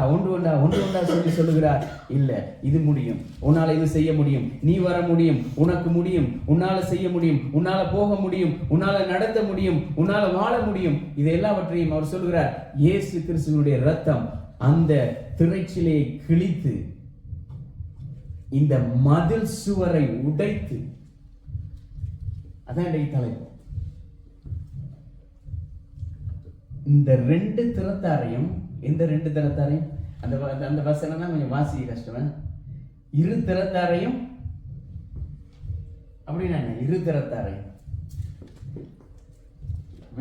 சொல்லுகிறார். இல்ல, இது முடியும், உன்னால இது செய்ய முடியும், நீ வர முடியும், உனக்கு முடியும், உன்னால செய்ய முடியும், உன்னால போக முடியும், உன்னால நடத்த முடியும், உன்னால வாழ முடியும். இது எல்லாவற்றையும் அவர் சொல்லுகிறார். இயேசு கிறிஸ்துவினுடைய ரத்தம் அந்த திரைச்சிலையை கிழித்து இந்த மதில் சுவரை உடைத்து, அதான் தலைப்பு. இந்த ரெண்டு திறத்தாரையும், எந்த ரெண்டு திறத்தாரையும்? அந்த வசனம் தான் கொஞ்சம் வாசிக்க கஷ்டம். இரு திறத்தாரையும் அப்படின்னா இரு திறத்தாரையும்,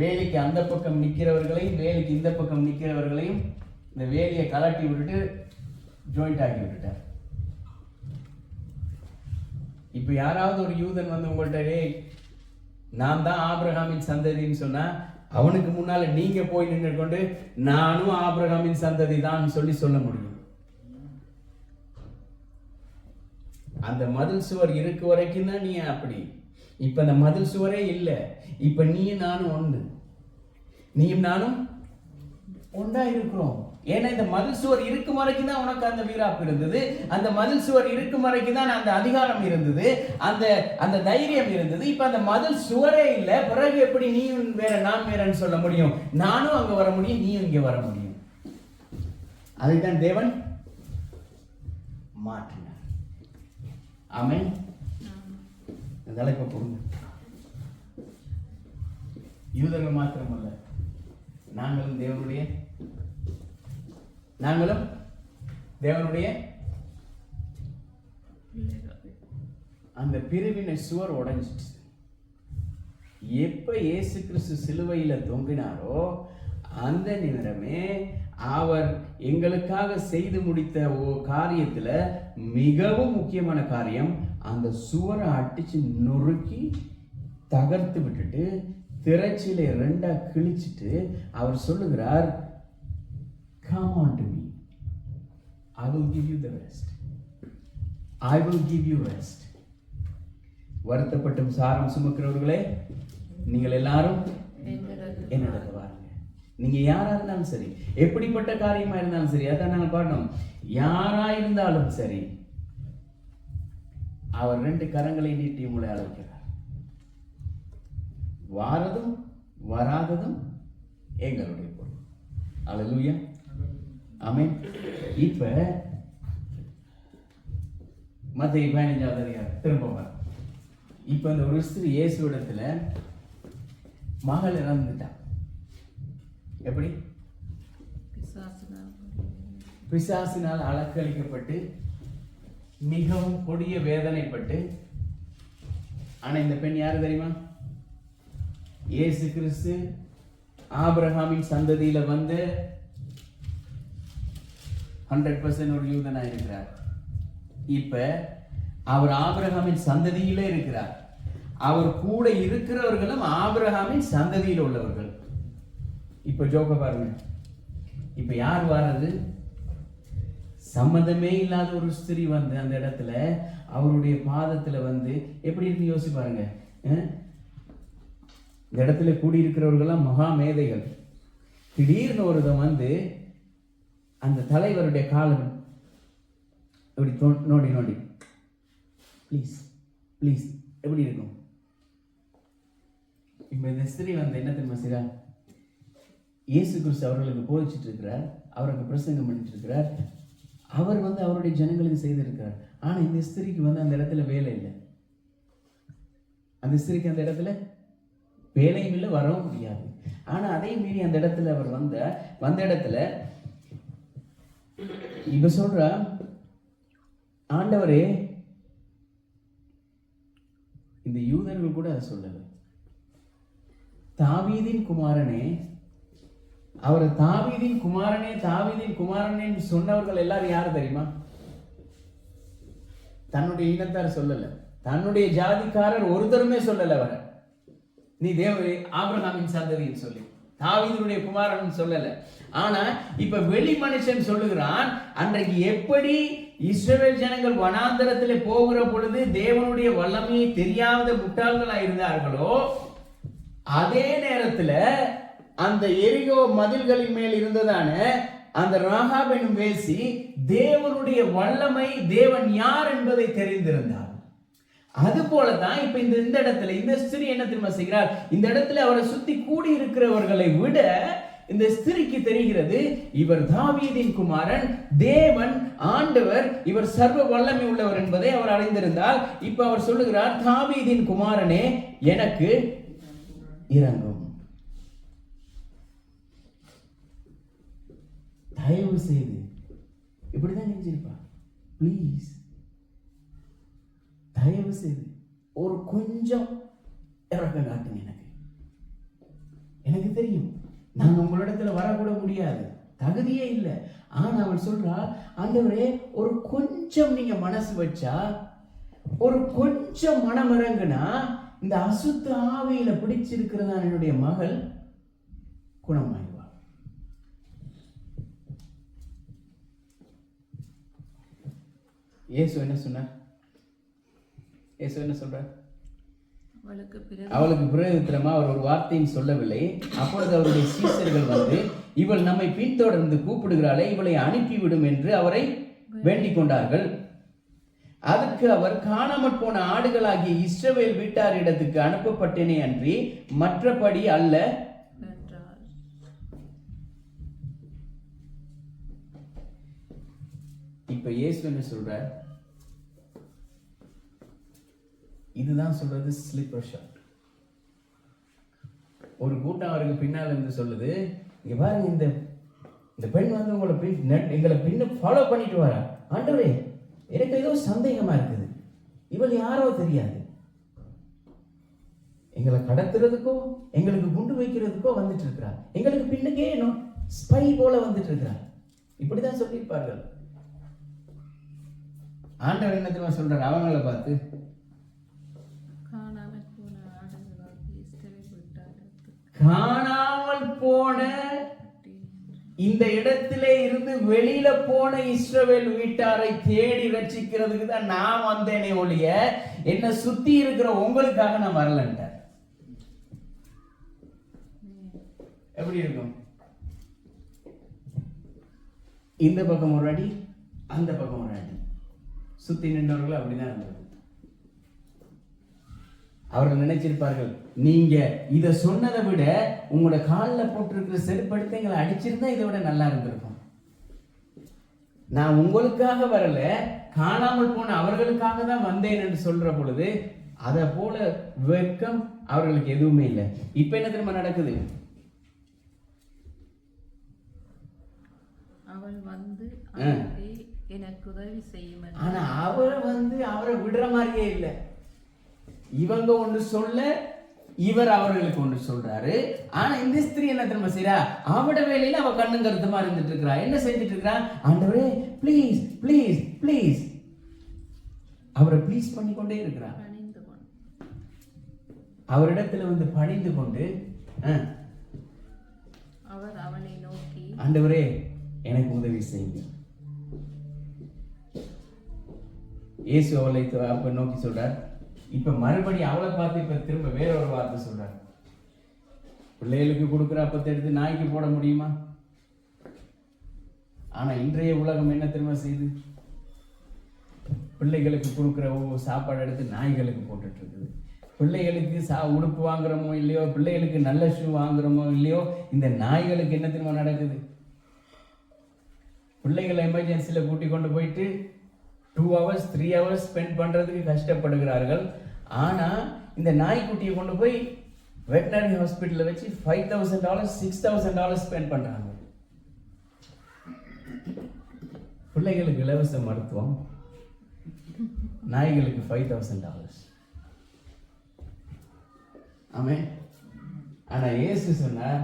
வேலிக்கு அந்த பக்கம் நிற்கிறவர்களையும் வேலிக்கு இந்த பக்கம் நிற்கிறவர்களையும் இந்த வேலியை கலட்டி விட்டுட்டு ஜாயிண்ட் ஆக்கி விட்டுட்டார். இப்ப யாராவது ஒரு யூதன் வந்து உங்கள்கிட்ட, நான் தான் ஆபிரகாமின் சந்ததின்னு சொன்னா, அவனுக்கு முன்னால நீங்க போய் நின்று கொண்டு நானும் ஆபிரகாமின் சந்ததி தான் சொல்ல முடியும். அந்த மதில் சுவர் இருக்கு வரைக்கும் தான் நீ அப்படி. இப்ப அந்த மதில் சுவரே இல்லை. இப்ப நீயும் நானும் ஒன்று, நீயும் நானும் ஒன்றா இருக்கிறோம். ஏன்னா இந்த மதில் சுவர் இருக்கும் வரைக்கும் தான் உனக்கு அந்த வீராப்பு இருந்தது, அந்த மதில் சுவர் இருக்கும் வரைக்கும் தான் அந்த அதிகாரம் இருந்தது, அந்த தைரியம் இருந்தது. இப்ப அந்த மதில் சுவரே இல்லை, பிறகு எப்படி நீயும் வேற நான் வேறன்னு சொல்ல முடியும்? நானும் அங்க வர முடியும், நீயும் இங்க வர முடியும். அதைத்தான் தேவன் மாற்றினார். ஆமென். தலைப்பை போடுங்க. யூதர்கள் மாத்திரமல்ல, நாங்களும் தேவனுடைய அந்த பிரிவினை சுவர் உடைஞ்சிட்டு. எப்ப இயேசு கிறிஸ்து சிலுவையில தொங்கினாரோ அந்த நேரமே அவர் எங்களுக்காக செய்து முடித்த காரியத்துல மிகவும் முக்கியமான காரியம், அந்த சுவரை அடிச்சு நொறுக்கி தகர்த்து விட்டுட்டு திரைச்சிலை ரெண்டா கிழிச்சிட்டு அவர் சொல்லுகிறார், come on to me, I will give you the rest, I will give you rest. வருத்தப்பட்டும் சாரம் சுமக்கிறவர்களே, நீங்கள் எல்லாரும் என்னிடத்தில் வாருங்க. நீங்க யாரா இருந்தாலும் சரி, எப்படிப்பட்ட காரியமா இருந்தாலும் சரி, அதான் நாங்கள் பாடணும், யாரா இருந்தாலும் சரி, அவர் 2 கரங்களை நீட்டி உங்களை அழைக்கிறார். வாரதும் வராததும் எங்களுடைய பொருள். அல்லேலூயா, ஆமென். இப்ப மத்தேயு 15வது அதிகாரம் திரும்ப வர. இப்ப இந்த ஒரு ஸ்திரீ இயேசுவிடத்துல மகள் இறந்துட்டான். எப்படி? பிசாசினால் அலக்களிக்கப்பட்டு மிகவும் கொடிய வேதனைப்பட்டு. ஆனா இந்த பெண் யாரு தெரியுமா? இயேசு கிறிஸ்து ஆபிரகாமின் சந்ததியில வந்து 100% ஒரு யூதனா இருக்கிறார். இப்ப அவர் ஆபிரகாமின் சந்ததியிலே இருக்கிறார். அவர் கூட இருக்கிறவர்களும் ஆபிரகாமின் சந்ததியில் உள்ளவர்கள். இப்ப ஜோக்க பாருங்க. இப்ப யார் வர்றது? சம்மந்தமே இல்லாத ஒரு ஸ்திரீ வந்து அந்த இடத்துல அவருடைய பாதத்துல வந்து எப்படி இருக்கு யோசி பாருங்க. இந்த இடத்துல கூடியிருக்கிறவர்கள்லாம் மகா மேதைகள். திடீர்னு ஒருத்தன் வந்து அந்த தலைவருடைய காலம் எப்படி நோண்டி நோண்டி ப்ளீஸ் ப்ளீஸ் எப்படி இருக்கும்? இப்ப இந்த ஸ்திரீ வந்து என்ன தெரியுமா செய்றா? இயேசு கிறிஸ்து அவர்களுக்கு போதிச்சுட்டு இருக்கிறார், அவருக்கு பிரசங்கம் பண்ணிட்டு இருக்கிறார், அவர் வந்து அவருடைய ஜனங்களுக்கு செய்திருக்கிறார். ஆனா இந்த ஸ்திரீக்கு வந்து அந்த இடத்துல வேலை இல்லை. அந்த ஸ்திரீக்கு அந்த இடத்துல வேலையும் இல்லை, வரவும் முடியாது. ஆனா அதே மீறி அந்த இடத்துல அவர் வந்த இடத்துல இப்ப சொல்ற, ஆண்டவரே, இந்த யூதர்கள் கூட அதை சொல்லல, தாவீதின் குமாரனே, அவர் தாவீதின் குமாரனே தாவீதின் குமாரனே சொன்னவர்கள் எல்லாரும் யாரு தெரியுமா? தன்னுடைய இனத்தார் சொல்லல, தன்னுடைய ஜாதிக்காரர் ஒருத்தருமே சொல்லல. அவரை நீ ஆபிரகாமின் சந்ததின்னு சொல்லி தாவீதுடைய குமாரன் சொல்லல. ஆனா இப்ப வெளி மனுஷன் சொல்லுகிறான், அன்றைக்கு எப்படி இஸ்ரவேல் ஜனங்கள் வனாந்தரத்திலே போகிற பொழுது தேவனுடைய வல்லமையை தெரியாத முட்டாள்களா இருந்தார்களோ, அதே நேரத்துல அந்த எரிகோ மதில்களின் மேல் இருந்ததான அந்த ராகாப் எனும் வேசி தேவனுடைய வல்லமை, தேவன் யார் என்பதை தெரிந்திருந்தார். அது போலதான் இப்ப இந்த இடத்துல இந்த ஸ்திரீ என்ன தெரியுமா செய்கிறார்? இந்த இடத்துல அவரை சுத்தி கூடி இருக்கிறவர்களை விட இந்த ஸ்திரீக்கு தெரிகிறது, இவர் தாவீதின் குமாரன், தேவன் ஆண்டவர், இவர் சர்வ வல்லமை உள்ளவர் என்பதை அவர் அறிந்திருந்தால் இப்ப அவர் சொல்லுகிறார், தாவீதின் குமாரனே எனக்கு இரங்கும். தயவு செய்து இப்படிதான் நெஞ்சிருப்பா, பிளீஸ் தயவு செய்து ஒரு கொஞ்சம் இறக்கம் காட்டுங்க. எனக்கு தெரியும் நான் உங்களிடத்துல வரக்கூட முடியாது, தகுதியே இல்லை. ஆனா அவள் சொல்றாள், ஆண்டவரே ஒரு கொஞ்சம் நீங்க மனசு வச்சா, ஒரு கொஞ்சம் மனம் இறங்குனா இந்த அசுத்த ஆவியில பிடிச்சிருக்கிறதா என்னுடைய மகள் குணமாயிடுவாள். இயேசு என்ன சொன்னார்? இயேசு என்ன சொல்றார்? அவளுக்கு பிரயோஜனமா அவர் ஒரு வார்த்தையும் சொல்லவில்லை. அப்பொழுது அவருடைய சீஷர்கள் வந்து, இவள் நம்மை பின்தொடர்ந்து கூப்பிடுகிறாளே, இவளை அனுப்பிவிடும் என்று அவரை வேண்டிக் கொண்டார்கள். அதற்கு அவர், காணாமற் போன ஆடுகளாகிய இஸ்ரவேல் வீட்டாரிடத்துக்கு அனுப்பப்பட்டேனே அன்றி மற்றபடி அல்ல. இப்ப இயேசு என்ன சொல்றார்? இதுதான் சொல்றது ஸ்லிப்பர் ஷாட். ஒரு கூட்டம் அவருக்கு பின்னால் இருந்து சொல்லுது, இங்க பாருங்க, இந்த பெண் வந்து எங்களை பின்ன ஃபாலோ பண்ணிட்டு வரா. ஆண்டவரே, எனக்கு ஏதோ சந்தேகமா இருக்குது, இவள் யாரோ தெரியாது, எங்களை கடத்துறதுக்கோ எங்களுக்கு குண்டு வைக்கிறதுக்கோ வந்துட்டு இருக்கிறா, எங்களுக்கு பின்னுக்கே ஸ்பை போல வந்துட்டு இருக்கிறா. இப்படிதான் சொல்லியிருப்பார்கள். ஆண்டவர் என்ன தெரியுமா சொல்றாரு அவங்களை பார்த்து? காணாமல் போன இந்த இடத்திலே இருந்து வெளியில போன இஸ்ரவேல் வீட்டாரை தேடி ரட்சிக்கிறதுக்கு தான் நான் வந்தேனே ஒழிய என்ன சுத்தி இருக்கிற உங்களுக்காக நான் வரலன்றார். எப்படி இருக்கும்? இந்த பக்கம் ஒரு அடி, அந்த பக்கம் ஒரு அடி, சுத்தி நின்றவர்கள் அப்படிதான் இருந்தது. அவர்கள் நினைச்சிருப்பார்கள், நீங்க இத சொன்னதை விட உங்களோட காலில் போட்டிருக்கிற செருப்படுத்த எங்களை அடிச்சிருந்தா இதை விட நல்லா இருந்திருக்கும். நான் உங்களுக்காக வரல, காணாமல் போன அவர்களுக்காக தான் வந்தேன் என்று சொல்ற பொழுது அதை போல வெட்கம் அவர்களுக்கு எதுவுமே இல்லை. இப்ப என்ன திரும்ப நடக்குது? அவள் வந்து எனக்கு உதவி செய்யும். ஆனா அவரை விடுற மாதிரியே இல்லை. இவங்க ஒன்று சொல்ல, இவர் அவர்களுக்கு ஒன்று சொல்றாரு. ஆனா இந்த ஸ்திரீ என்ன திரும்ப செய்யறா? அவட வேலையில அவ கண்ணும் கருத்துமா இருந்துட்டு இருக்கிறா. என்ன செஞ்சுட்டு இருக்கிறா? ஆண்டவரே ப்ளீஸ் ப்ளீஸ் ப்ளீஸ், அவரை ப்ளீஸ் பண்ணி கொண்டே இருக்கிறா. அவரிடத்துல வந்து பணிந்து கொண்டு அவர் அவனை நோக்கி, ஆண்டவரே எனக்கு உதவி செய்யுங்க. இயேசு அவளை அப்ப நோக்கி சொல்றார். இப்ப மறுபடியும் அவளை பார்த்து இப்ப திரும்ப வேற ஒரு வார்த்தை சொல்றார். பிள்ளைகளுக்கு கொடுக்குற அப்பத்தை எடுத்து நாய்க்கு போட முடியுமா? ஆனா இன்றைய உலகம் என்ன திரும்ப செய்யுது? பிள்ளைகளுக்கு கொடுக்குற சாப்பாடு எடுத்து நாய்களுக்கு போட்டுட்டு இருக்குது. பிள்ளைகளுக்கு உடுப்பு வாங்குறோமோ இல்லையோ, பிள்ளைகளுக்கு நல்ல ஷூ வாங்குறோமோ இல்லையோ, இந்த நாய்களுக்கு என்ன திரும்ப நடக்குது? பிள்ளைகளை எமர்ஜென்சியில கூட்டி கொண்டு போயிட்டு 2 hours 3 hours ஸ்பெண்ட் பண்றதுக்கு கஷ்டப்படுகிறார்கள். ஆனா இந்த நாய்க்குட்டியை கொண்டு போய் வெட்டனரி ஹாஸ்பிட்டல்ல வச்சு $5,000 $6,000 ஸ்பெண்ட் பண்றாங்க. பிள்ளைகளுக்கு இலவச மருத்துவம், நாய்களுக்கு $5,000. ஆமென். ஆனா இயேசு சொன்னார்,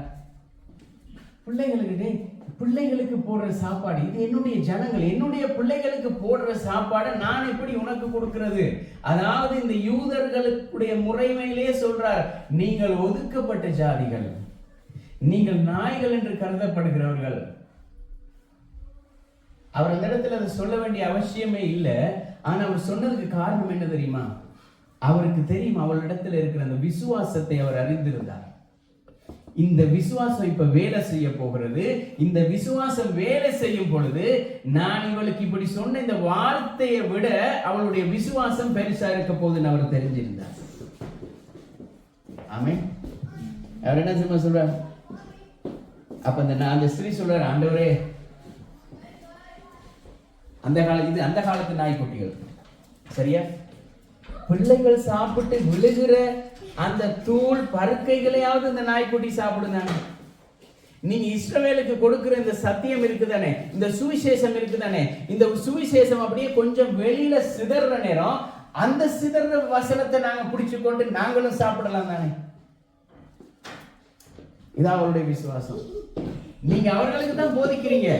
பிள்ளைகளுக்கு போடுற சாப்பாடு இது என்னுடைய ஜனங்கள், என்னுடைய பிள்ளைகளுக்கு போடுற சாப்பாடை நான் எப்படி உனக்கு கொடுக்கிறது? அதாவது இந்த யூதர்களுடைய முறைமையிலே சொல்றார், நீங்கள் ஒதுக்கப்பட்ட ஜாதிகள், நீங்கள் நாய்கள் என்று கருதப்படுகிறவர்கள். அவர் அந்த இடத்துல அதை சொல்ல வேண்டிய அவசியமே இல்லை. ஆனா அவர் சொன்னதுக்கு காரணம் என்ன தெரியுமா? அவருக்கு தெரியும் அவளிடத்துல இருக்கிற அந்த விசுவாசத்தை அவர் அறிந்திருந்தார். இந்த விசுவாசம் இப்ப வேலை செய்ய போகிறது. இந்த விசுவாசம் வேலை செய்யும் பொழுது நான் இவளுக்கு இப்படி சொன்ன இந்த வார்த்தையை விட அவளுடைய விசுவாசம் பெருசா இருக்க போகுதுன்னு அவர் தெரிஞ்சிருந்தார். ஆமென். அவர் என்ன தெரியுமா சொல்றார்? அப்ப அந்த ஸ்திரீ சொல்றார், ஆண்டவரே, அந்த காலத்து நாய்க்குட்டிகள் சரியா, பிள்ளைகள் சாப்பிட்டு விழுகிற அந்த தூள் பருக்கைகளையாவது இந்த நாய்க்குட்டி சாப்பிடுதானே. நீங்க இஸ்ரவேலுக்கு கொடுக்கிற இந்த சத்தியம் இருக்குதானே, இந்த சுவிசேஷம் இருக்குதானே, இந்த சுவிசேஷம் அப்படியே கொஞ்சம் வெளியில சிதற நேரம் அந்த சிதற வசனத்தை நாங்க பிடிச்சு கொண்டு நாங்களும் சாப்பிடலாம் தானே. இதான் அவருடைய விசுவாசம். நீங்க அவர்களுக்கு தான் போதிக்கிறீங்க.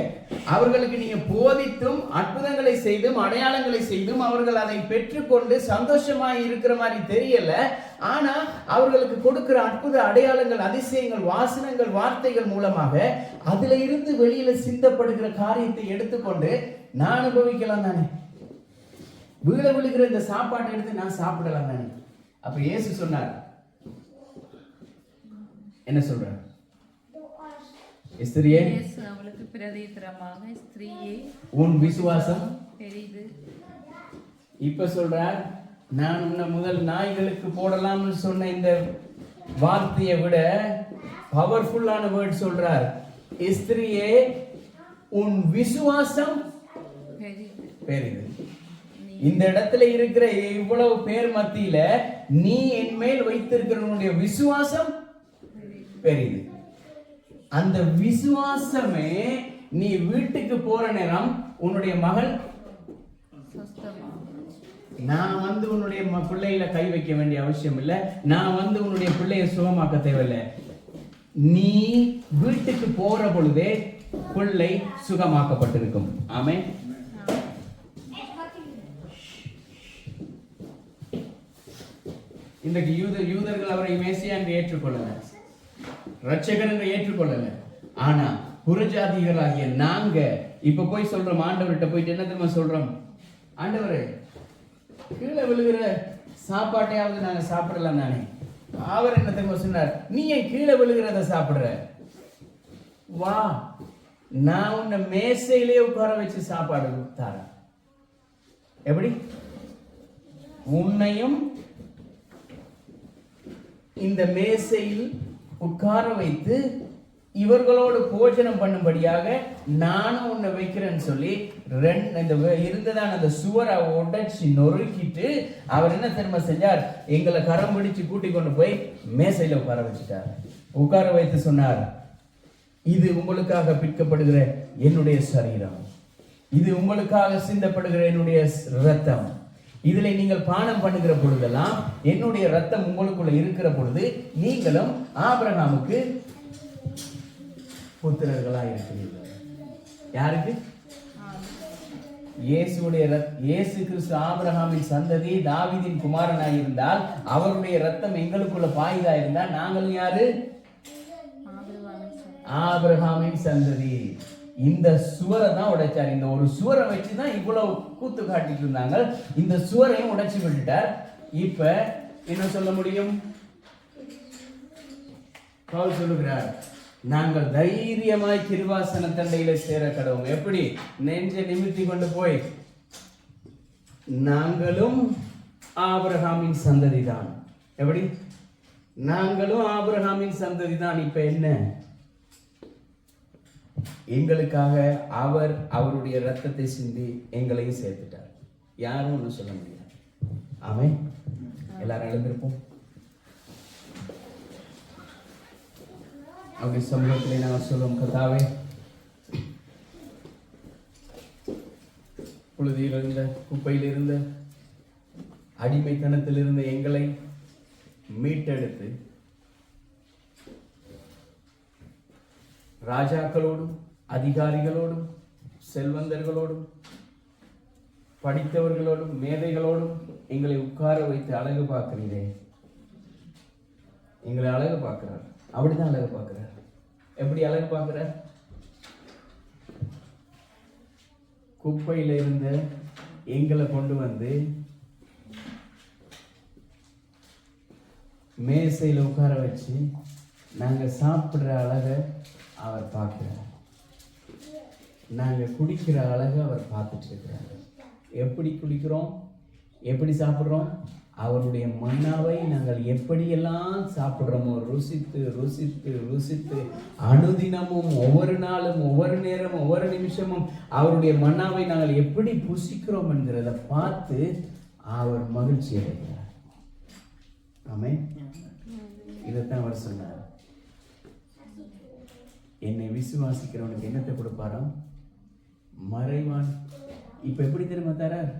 அவர்களுக்கு நீங்க போதித்தும் அற்புதங்களை செய்தும் அடையாளங்களை செய்தும் அவர்கள் அதை பெற்றுக்கொண்டு சந்தோஷமாய் இருக்கிற மாதிரி தெரியல. ஆனா அவர்களுக்கு கொடுக்கிற அற்புத அடையாளங்கள், அதிசயங்கள், வாசனங்கள், வார்த்தைகள் மூலமாக அதுல இருந்து வெளியில சிந்தப்படுகிற காரியத்தை எடுத்துக்கொண்டு நான் அனுபவிக்கலாம் தானே. விழுகிற இந்த சாப்பாட்டை எடுத்து நான் சாப்பிடலாம் தானே. அப்ப இயேசு சொன்னார், என்ன சொல்றார்? ஸ்திரியே, அவளுக்கு பிரதித்திரமாக, ஸ்திரியே, உன் விசுவாசம் பெரிது. இப்ப சொல்றார், நான் உன்னை முதல் நாய்களுக்கு போடலாம்னு சொன்ன இந்த வார்த்தையை விட பவர்ஃபுல்லான வேர்ட் சொல்றார். ஸ்திரியே, உன் விசுவாசம் பெரிது. இந்த இடத்துல இருக்கிற இவ்வளவு பேர் மத்தியில நீ என் மேல் வைத்திருக்கிற உன்னுடைய விசுவாசம் பெரிது. அந்த விசுவாசமே நீ வீட்டுக்கு போற நேரம் உன்னுடைய மகள் நான் வந்து உன்னுடைய பிள்ளையில கை வைக்க வேண்டிய அவசியம் இல்லை, நான் வந்து உன்னுடைய பிள்ளைய சுகமாக்க தேவையில்லை. நீ வீட்டுக்கு போற பொழுதே பிள்ளை சுகமாக்கப்பட்டிருக்கும். ஆமென். இன்றைக்கு யூதர்கள் அவரை மேசியா என்று ஏற்றுக்கொள்ளல, ரட்சகர் என்று ஏற்றுக்கொள்ளல. ஆனா புறஜாதிகளாகிய நாங்க இப்ப போய் சொல்றோம், ஆண்டவர்கிட்ட போயிட்டு என்ன தெரியுமா சொல்றோம்? ஆண்டவரே, கீழே விழுகிற சாப்பாட்டையாவது நாங்க சாப்பிடலாம் தானே. அவர் என்ன தெரியுமா சொன்னார்? நீ ஏன் கீழே விழுகிறத சாப்பிடுற? வா, நான் உன்னை மேசையிலே உட்கார வச்சு சாப்பாடு தரேன். எப்படி? உன்னையும் இந்த மேசையில் உட்கார வைத்து இவர்களோடு போஜனம் பண்ணும்படியாக நானும் உன்னை வைக்கிறேன்னு சொல்லி இருந்ததான அந்த சுவரை உடைச்சி நொறுக்கிட்டு அவர் என்ன தெரியுமா செஞ்சார்? எங்களை கரம் பிடிச்சு கூட்டி கொண்டு போய் மேசையில உட்கார வச்சுட்டார். உட்கார வைத்து சொன்னார், இது உங்களுக்காக பிற்கப்படுகிற என்னுடைய சரீரம், இது உங்களுக்காக சிந்தப்படுகிற என்னுடைய இரத்தம். இதிலே நீங்கள் பானம் பண்ணுகிற பொழுதெல்லாம் என்னுடைய ரத்தம் உங்களுக்குள்ள இருக்கிற பொழுது நீங்களும் ஆபிரகாமுக்கு புத்திரர்களாக இருக்கிறீர்கள். யாருக்கு? இயேசு கிறிஸ்து ஆபிரகாமின் சந்ததி, தாவீதின் குமாரனாய் இருந்தால் அவருடைய ரத்தம் எங்களுக்குள்ள பாய்தா இருந்தால் நாங்களும் யாரு? ஆபிரகாமின் சந்ததி. இந்த சுவரை தான் உடைச்சார். இந்த ஒரு சுவரை வச்சுதான் இவ்வளவு கூத்து காட்டிட்டு இருந்தாங்க. இந்த சுவரையும் உடைச்சு விட்டுட்டார். இப்ப என்ன சொல்ல முடியும்? பவுல் சொல்லுகிறார், நாங்கள் தைரியமாய் கிருபாசன தண்டையில சேர கடவோம். எப்படி? நெஞ்சை நிமித்தி கொண்டு போய் நாங்களும் ஆபிரகாமின் சந்ததி தான். எப்படி? நாங்களும் ஆபிரகாமின் சந்ததி தான். இப்ப என்ன? எங்களுக்காக அவர் அவருடைய ரத்தத்தை சிந்தி எங்களையும் சேர்த்துட்டார். யாரும் ஒன்றும் சொல்ல முடியாது. ஆமென். எல்லாரும் எழுந்திருப்போம். அப்படி சமூகத்திலே நான் சொல்லுவோம், கர்த்தாவே, புழுதியில் இருந்த, குப்பையில் இருந்த, அடிமைத்தனத்தில் இருந்த எங்களை மீட்டெடுத்து ராஜாக்களோடும் அதிகாரிகளோடும் செல்வந்தர்களோடும் படித்தவர்களோடும் மேதைகளோடும் எங்களை உட்கார வைத்து அழகு பார்க்கிறீரே. எங்களை அழகு பார்க்கிறார். அப்படிதான் அழகு பார்க்கிறார். எப்படி அழகு பார்க்கிறார்? குப்பையில இருந்த எங்களை கொண்டு வந்து மேசையில உட்கார வச்சு நாங்க சாப்பிடுற அழகை அவர் பார்க்கிறார். நாங்க குடிக்கிற அழகை அவர் பார்த்துட்டு இருக்கிறார். எப்படி குடிக்கிறோம், எப்படி சாப்பிடுறோம்? அவருடைய மன்னாவை நாங்கள் எப்படியெல்லாம் சாப்பிடுறோமோ, ருசித்து ருசித்து ருசித்து அனுதினமும் ஒவ்வொரு நாளும் ஒவ்வொரு நேரமும் ஒவ்வொரு நிமிஷமும் அவருடைய மன்னாவை நாங்கள் எப்படி புசிக்கிறோம் என்கிறத பார்த்து அவர் மகிழ்ச்சி அடைகிறார். ஆமென். இதைத்தான் அவர் சொன்னார், என்னை விசுவாசிக்கிறவனுக்கு என்னத்தை கொடுப்பாராம்? மறைவான். இப்ப எப்படி தெரியுமா தரார்?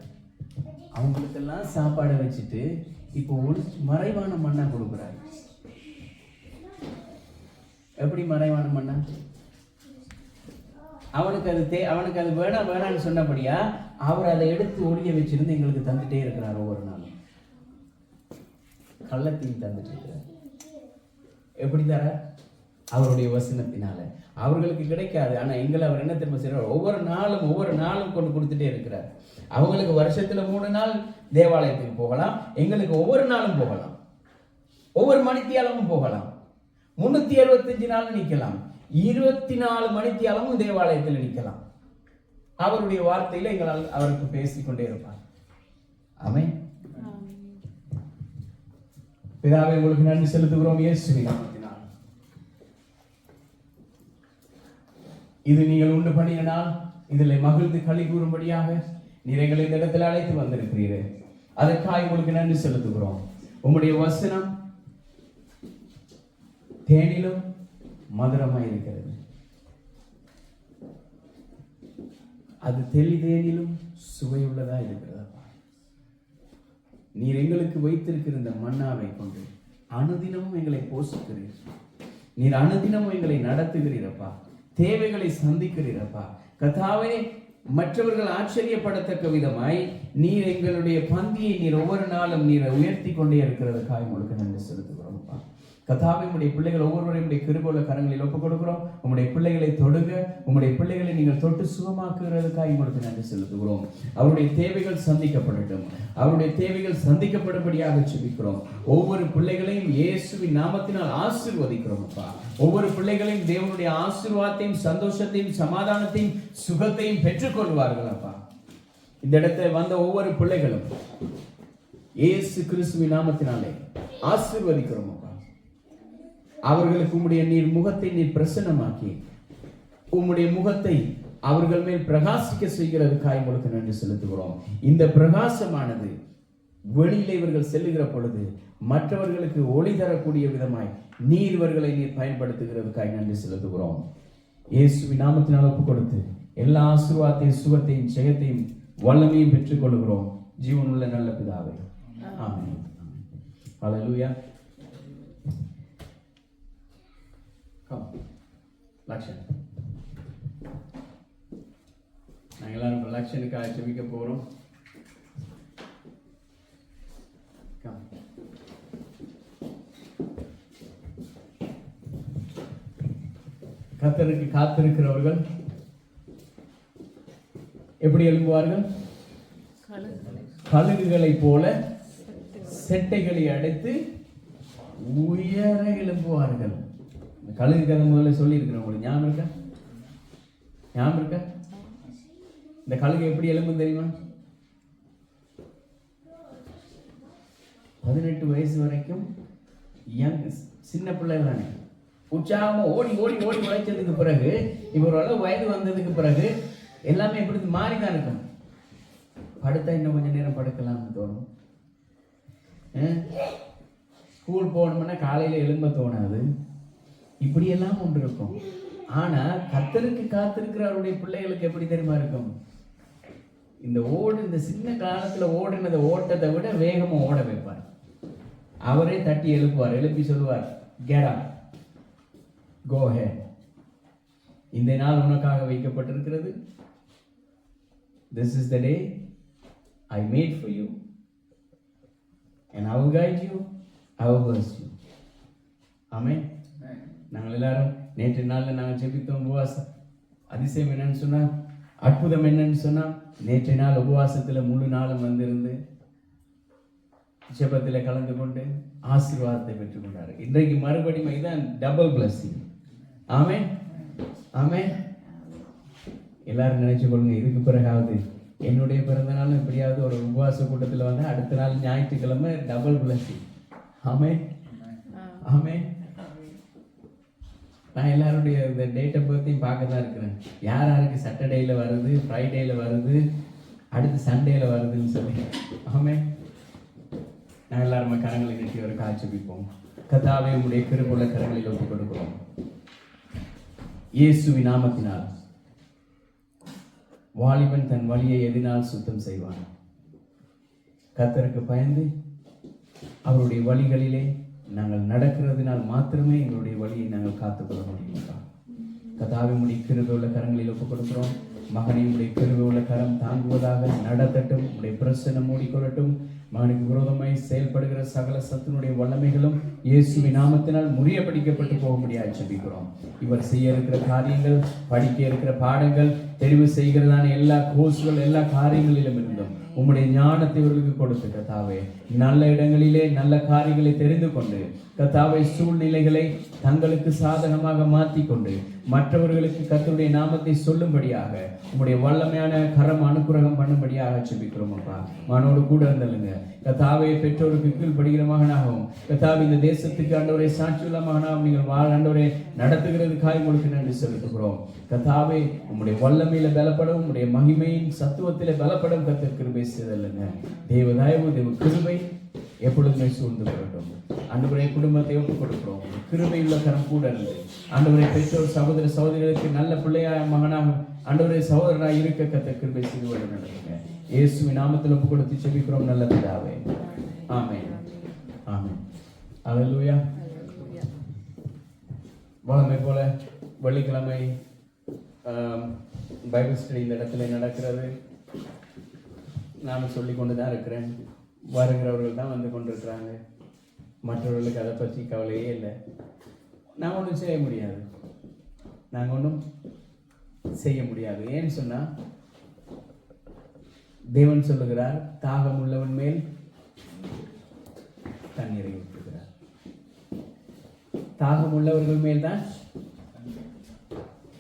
அவங்களுக்கெல்லாம் சாப்பாடை வச்சுட்டு இப்போ ஒரு மறைவான மண்ணா கொடுக்குறாரு. எப்படி மறைவான மண்ணா? அவனுக்கு அது வேணான்னு சொன்னபடியா அவர் அதை எடுத்து ஒளிய வச்சிருந்து எங்களுக்கு தந்துட்டே இருக்கிறார். ஒவ்வொரு நாளும் கள்ளத்தையும் தந்துட்டு இருக்கிறார். எப்படி தர? அவருடைய வசனத்தினால. அவர்களுக்கு கிடைக்காது, ஆனா எங்களை அவர் என்ன திரும்ப செய்யறார்? ஒவ்வொரு நாளும் கொண்டு கொடுத்துட்டே இருக்கிறார். அவங்களுக்கு வருஷத்துல 3 நாள் தேவாலயத்துக்கு போகலாம், எங்களுக்கு ஒவ்வொரு நாளும் போகலாம், ஒவ்வொரு மணித்தியாலமும் போகலாம். 365 நாள் நிக்கலாம், 24 மணித்தியாலமும் தேவாலயத்தில் நிக்கலாம். அவருடைய வார்த்தையில எங்களால் அவருக்கு பேசிக்கொண்டே இருப்பார். ஆமென். பிதாவே, உங்களுக்கு நன்றி செலுத்துகிறோம் இயேசுவின் நாமத்தினால். இது நீங்கள் உண்டு பண்ணிய நாள், இதில் மகிழ்ந்து களி கூறும்படியாக நீர் எங்களை இந்த இடத்துல அழைத்து வந்திருக்கிறீர்கள். அதற்காக உங்களுக்கு நன்றி செலுத்துகிறோம். உம்முடைய வசனம் தேனிலும் மதுரமாய் இருக்கிறது. அது தெளிதேனிலும் சுவையுள்ளதா இருக்கிறதப்பா. நீர் எங்களுக்கு வைத்திருக்கிற இந்த மன்னாவை கொண்டு அனுதினமும் எங்களை போஷிக்கிறீர். நீர் அனுதினமும் எங்களை நடத்துகிறீரப்பா. தேவைகளை சந்திக்கிறீரப்பா. கர்த்தாவே, மற்றவர்கள் ஆச்சரியப்படத்தக்க விதமாய் நீர் எங்களுடைய பந்தியை நீர் ஒவ்வொரு நாளும் நீர் உயர்த்தி கொண்டே இருக்கிறதுக்காக உங்களுக்கு நன்றி செலுத்துகிறோம்ப்பா. கர்த்தாவே, உம்முடைய பிள்ளைகள் ஒவ்வொருவரையும் உடைய கிருபையுள்ள கரங்களில் ஒப்புக் கொடுக்கிறோம். உம்முடைய பிள்ளைகளை தொடுங்க. உம்முடைய பிள்ளைகளை நீங்கள் தொட்டு சுகமாக்குகிறதுக்காக உங்களுக்கு நன்றி செலுத்துகிறோம். அவருடைய தேவைகள் சந்திக்கப்படட்டும். அவருடைய தேவைகள் சந்திக்கப்படும்படியாக ஜெபிக்கிறோம். ஒவ்வொரு பிள்ளைகளையும் இயேசுவின் நாமத்தினால் ஆசீர்வதிக்கிறோம் அப்பா. ஒவ்வொரு பிள்ளைகளையும் தேவனுடைய ஆசீர்வாதத்தையும் சந்தோஷத்தையும் சமாதானத்தையும் சுகத்தையும் பெற்றுக்கொள்வார்கள் அப்பா. இந்த இடத்துல வந்த ஒவ்வொரு பிள்ளைகளும் இயேசு கிறிஸ்துவின் நாமத்தினாலே ஆசீர்வதிக்கிறோம் அப்பா. அவர்களுக்கு உம்முடைய நீர் முகத்தை நீர் பிரசன்னமாக்கி உம்முடைய முகத்தை அவர்கள் மேல் பிரகாசிக்க செய்கிறதுக்காக உங்களுக்கு நன்றி செலுத்துகிறோம். இந்த பிரகாசமானது வெளியிலே இவர்கள் செல்லுகிற பொழுது மற்றவர்களுக்கு ஒளி தரக்கூடிய விதமாய் நீர் இவர்களை நீர் பயன்படுத்துகிறதுக்காக நன்றி செலுத்துகிறோம். இயேசுவின் நாமத்தினால் ஒப்பு கொடுத்து எல்லா ஆசீர்வாதத்தையும் சுகத்தையும் ஜெயத்தையும் வல்லமையும் பெற்றுக் கொள்கிறோம். ஜீவனுள்ள நல்ல பிதாவே, ஆமென். ஹல்லேலூயா. லக்ஷன், நாங்கள் எல்லாரும் லக்ஷனுக்காக ஜெபிக்க போகிறோம். கர்த்தருக்கு காத்திருக்கிறவர்கள் எப்படி எழும்புவார்கள்? கழுகுகளை போல செட்டைகளை அடைத்து உயர எழும்புவார்கள். கழுகு கதை முதல்ல சொல்லி இருக்கிறேன் உங்களுக்கு. ஞாபகம் இருக்கா? ஞாபகம் இருக்கா? இந்த கழுகு எப்படி எழும்பும் தெரியுமா? 18 வயசு வரைக்கும் சின்ன பிள்ளைகள் தானே, உற்சாகமா ஓடி ஓடி ஓடி உழைச்சதுக்கு பிறகு இப்போ ஒரு அளவு வயது வந்ததுக்கு பிறகு எல்லாமே எப்படி மாறிதான் இருக்கும். படுத்தா இன்னும் கொஞ்சம் நேரம் படுக்கலாம்னு தோணும். ஸ்கூல் போகணும்னா காலையில எழும்ப தோணாது. இப்படியெல்லாம் ஒன்று இருக்கும். ஆனா கர்த்தருக்கு காத்திருக்கிற அவருடைய பிள்ளைகளுக்கு எப்படி தெரியுமா இருக்கும்? இந்த சின்ன காலத்துல ஓடினத ஓட்டத்தை விட வேகமா ஓட வைப்பார். அவரே தட்டி எழுப்புவார். எழுப்பி சொல்லுவார், get up, go ahead. இந்த நாள் உனக்காக வைக்கப்பட்டிருக்கிறது. This is the day I made for you and I will guide you, I will bless you. Amen. நாங்கள் எல்லாரும் நேற்று நாளில் நாங்கள் ஜெபித்தோம். உபவாசம் அதிசயம் என்னன்னு சொன்னா, அற்புதம் என்னன்னு சொன்னா, நேற்று நாள் உபவாசத்தில் முழு நாளும் வந்திருந்து ஜெபத்தில் கலந்து கொண்டு ஆசீர்வாதத்தை பெற்றுக்கொண்டார். இன்றைக்கு மறுபடியும் இதுதான் டபுள் பிளஸிங். ஆமென், ஆமென். எல்லாரும் நினைச்சு கொள்ளுங்க, இதுக்கு பிறகாவது என்னுடைய பிறந்த நாளும் எப்படியாவது ஒரு உபவாச கூட்டத்தில் வந்து அடுத்த நாள் ஞாயிற்றுக்கிழமை டபுள் பிளஸிங். ஆமென், ஆமென். நான் எல்லாருடைய இந்த டேட் ஆஃப் பர்த்தையும் பார்க்க தான் இருக்கிறேன். யார் யாருக்கு சாட்டர்டேயில் வருது, ஃப்ரைடேயில் வருது, அடுத்து சண்டேயில் வருதுன்னு சொல்லி. ஆமென். நான் எல்லாருமே கரங்களை கட்டி ஒரு காட்சி வைப்போம். கர்த்தாவே, உம்முடைய கிருபையுள்ள கரங்களில் ஒப்புக் கொடுக்கிறோம். இயேசுவின் நாமத்தினால் வாலிபன் தன் வழியை எதினால் சுத்தம் செய்வான். கர்த்தருக்கு பயந்து அவருடைய வழிகளிலே நாங்கள் நடக்கிறதுனால் மாத்திரமே எங்களுடைய வழியை நாங்கள் காத்துக்கொள்ள முடியும். கர்த்தாவே, உம்முடைய கிருபையுள்ள கரங்களில் ஒப்புக் கொடுக்கிறோம். மகனை உடைய கிருபையுள்ள கரம் தாங்குவதாக நடத்தட்டும். உடைய பிரசன்னம் மூடிக்கொள்ளட்டும். மகனுக்கு விரோதமாய் செயல்படுகிற சகல சத்துனுடைய வல்லமைகளும் இயேசுவின் நாமத்தினால் முறியடிக்கப்பட்டு போக முடியாது ஜெபிக்கிறோம். இவர் செய்ய இருக்கிற காரியங்கள், படிக்க இருக்கிற பாடங்கள், தெரிவு செய்கிறதான எல்லா கோர்ஸ்கள், எல்லா காரியங்களிலும் இருந்தும் உம்முடைய ஞானத்தை இவர்களுக்கு கொடுத்து கர்த்தாவே, நல்ல இடங்களிலே நல்ல காரியங்களை தெரிந்து கொண்டு கர்த்தாவே, சூழ்நிலைகளை தங்களுக்கு சாதகமாக மாற்றிக்கொண்டு மற்றவர்களுக்கு கர்த்தருடைய நாமத்தை சொல்லும்படியாக உம்முடைய வல்லமையான கரம் அனுக்கிரகம் பண்ணும்படியாக ஜெபிக்கிறோம். அப்பா, மனோடு கூட இருந்தல்லுங்க கர்த்தாவே. பெற்றோருக்கு கீழ்ப்படுகிற மகனாகவும் கர்த்தாவே, இந்த தேசத்துக்கு ஆண்டவரை சாட்சியுள்ள மகனாகவும் நீங்கள் ஆண்டவரை நடத்துகிறதுக்காக உங்களுக்கு நன்றி செலுத்துகிறோம். கர்த்தாவே, உம்முடைய வல்லமையில பலப்படும், உம்முடைய மகிமையின் சத்துவத்திலே பலப்படும் கர்த்தர் கிருபை செய்தல்லுங்க. தேவ தயவு, தேவ கிருபை எப்பொழுதுமே சூழ்ந்து கொள்ளட்டும். ஆண்டவரே, குடும்பத்தை ஒப்புக் கொடுக்கிறோம். கிருபையுள்ள கரம் கூட இருந்து ஆண்டவரே, பெற்றோர் சகோதர சகோதரிகளுக்கு நல்ல பிள்ளையா மகனாக ஆண்டவரே சகோதரராக இருக்க கத்த கிருபை செய்து வழி நடத்துங்க. இயேசுவின் நாமத்தில் ஒப்புக் கொடுத்து செபிக்கிறோம் நல்ல பிதாவே. ஆமென். ஆமென். அல்லேலூயா. வழமை போல வெள்ளிக்கிழமை பைபிள் ஸ்டடி இந்த இடத்துல நடக்கிறது. நான் சொல்லி கொண்டு தான் இருக்கிறேன். வருகிறவர்கள் தான் வந்து கொண்டிருக்கிறாங்க. மற்றவர்களுக்கு அதை பற்றி கவலையே இல்லை. நான் ஒன்றும் செய்ய முடியாது. நாங்கள் ஒன்றும் செய்ய முடியாது. ஏன்னு சொன்னால் தேவன் சொல்லுகிறார், தாகம் உள்ளவன் மேல் தண்ணீரை ஊற்றுகிறார். தாகம் உள்ளவர்கள் மேல் தான்.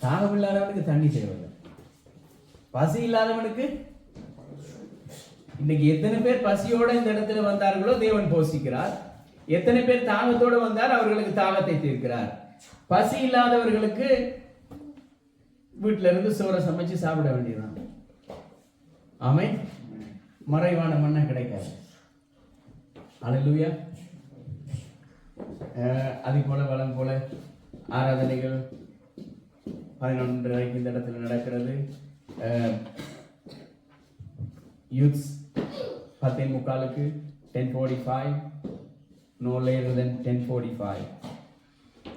தாகம் இல்லாதவனுக்கு தண்ணி தேவையில்லை. பசி இல்லாதவனுக்கு. இன்னைக்கு எத்தனை பேர் பசியோட இந்த இடத்துல வந்தார்களோ தேவன் போஷிக்கிறார். எத்தனை பேர் தாகத்தோடு வந்தார் அவர்களுக்கு தாகத்தை தீர்க்கிறார். பசி இல்லாதவர்களுக்கு வீட்டில இருந்து சோறை சமைச்சு சாப்பிட வேண்டியதுதான். ஆமென். மறைவான மண்ணை கிடைக்காது. அல்லேலூயா. அது போல வளம் போல ஆராதனைகள் 11:30 இந்த இடத்துல நடக்கிறது. Youths 10:45, 10:45, no later than 10:45.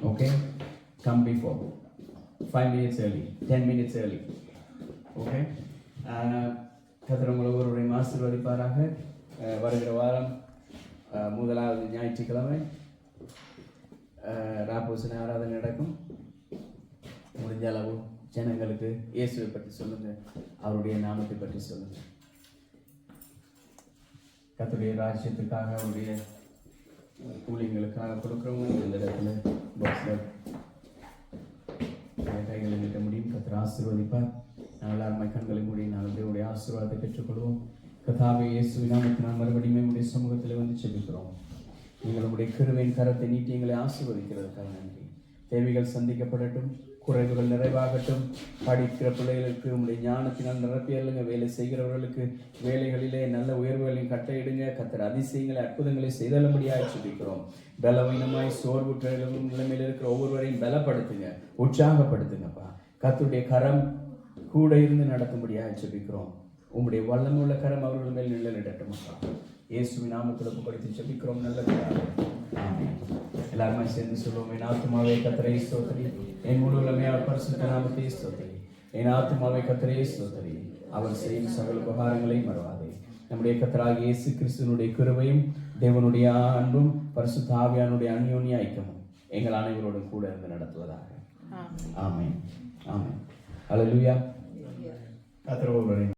Okay, come before 5 minutes early, 10 minutes early. Okay, கர்த்தர் உங்களை ஒருவரையும் ஆசீர்வதிப்பாராக. வருகிற வாரம் முதலாவது ஞாயிற்றுக்கிழமை ராப்போசன ஆராதனை நடக்கும். முடிஞ்ச அளவு ஜனங்களுக்கு இயேசுவை பற்றி சொல்லுங்க, அவருடைய நாமத்தை பற்றி சொல்லுங்க. கர்த்தருடைய ராஜ்யத்துக்காக அவருடைய ஊழியங்களுக்காக கொடுக்குறவங்க இந்த இடத்துல பாக்ஸில் கைகளை நீட்ட முடியும். கர்த்தர் ஆசீர்வதிப்பார். நாங்கள் எல்லாருமே கண்களை மூடி நாங்கள் தேவனுடைய ஆசீர்வாதத்தை பெற்றுக்கொள்வோம். கர்த்தாவே, இயேசுவின் நாமத்தினால் மறுபடியும் நம்முடைய சமூகத்தில் வந்து செபிக்கிறோம். நீங்கள் நம்முடைய கிருபையின் கரத்தை நீட்டி எங்களை ஆசீர்வதிக்கிறதுக்காக நன்றி. தேவைகள் சந்திக்கப்படட்டும், குறைவுகள் நிறைவாகட்டும். படிக்கிற பிள்ளைகளுக்கு உங்களுடைய ஞானத்தினால் நிரப்பியல்லுங்க. வேலை செய்கிறவர்களுக்கு வேலைகளிலே நல்ல உயர்வுகளையும் கட்டளையிடுங்க. கர்த்தர் அதிசயங்களை அற்புதங்களை செய்தலும்படியாக செபிக்கிறோம். பலவீனமாய் சோர்வுற்ற நிலைமையில் இருக்கிற ஒவ்வொருவரையும் பலப்படுத்துங்க, உற்சாகப்படுத்துங்கப்பா. கர்த்தருடைய கரம் கூட இருந்து நடத்தும்படியாக செபிக்கிறோம். உங்களுடைய வல்லமுள்ள கரம் அவர்கள் மேல் நிழலிடட்டும் அப்பா. இயேசுவின் நாமத்தில் ஒப்புக்கொடுத்து செபிக்கிறோம் நல்ல பிதாவே. ஆமென். எல்லாருமே சேர்ந்து சொல்லுவோம். என் ஆத்துமாவே கர்த்தரை ஸ்தோத்திரி, என் முழு உள்ளமே அவர் பரிசுத்த நாமத்தை ஸ்தோத்திரி. என் ஆத்துமாவே கர்த்தரை ஸ்தோத்திரி, அவர் செய்யும் சகல உபகாரங்களையும் மறவாதே. நம்முடைய கர்த்தராகிய இயேசு கிறிஸ்துவினுடைய கிருபையும் தேவனுடைய அன்பும் பரிசுத்த ஆவியானுடைய அந்யோன்ய ஐக்கியமும் எங்கள் அனைவரோடும் கூட இருந்து நடத்துவதாக. ஆமென். ஆமென். அல்லேலூயா. கர்த்தர் ஒருவரே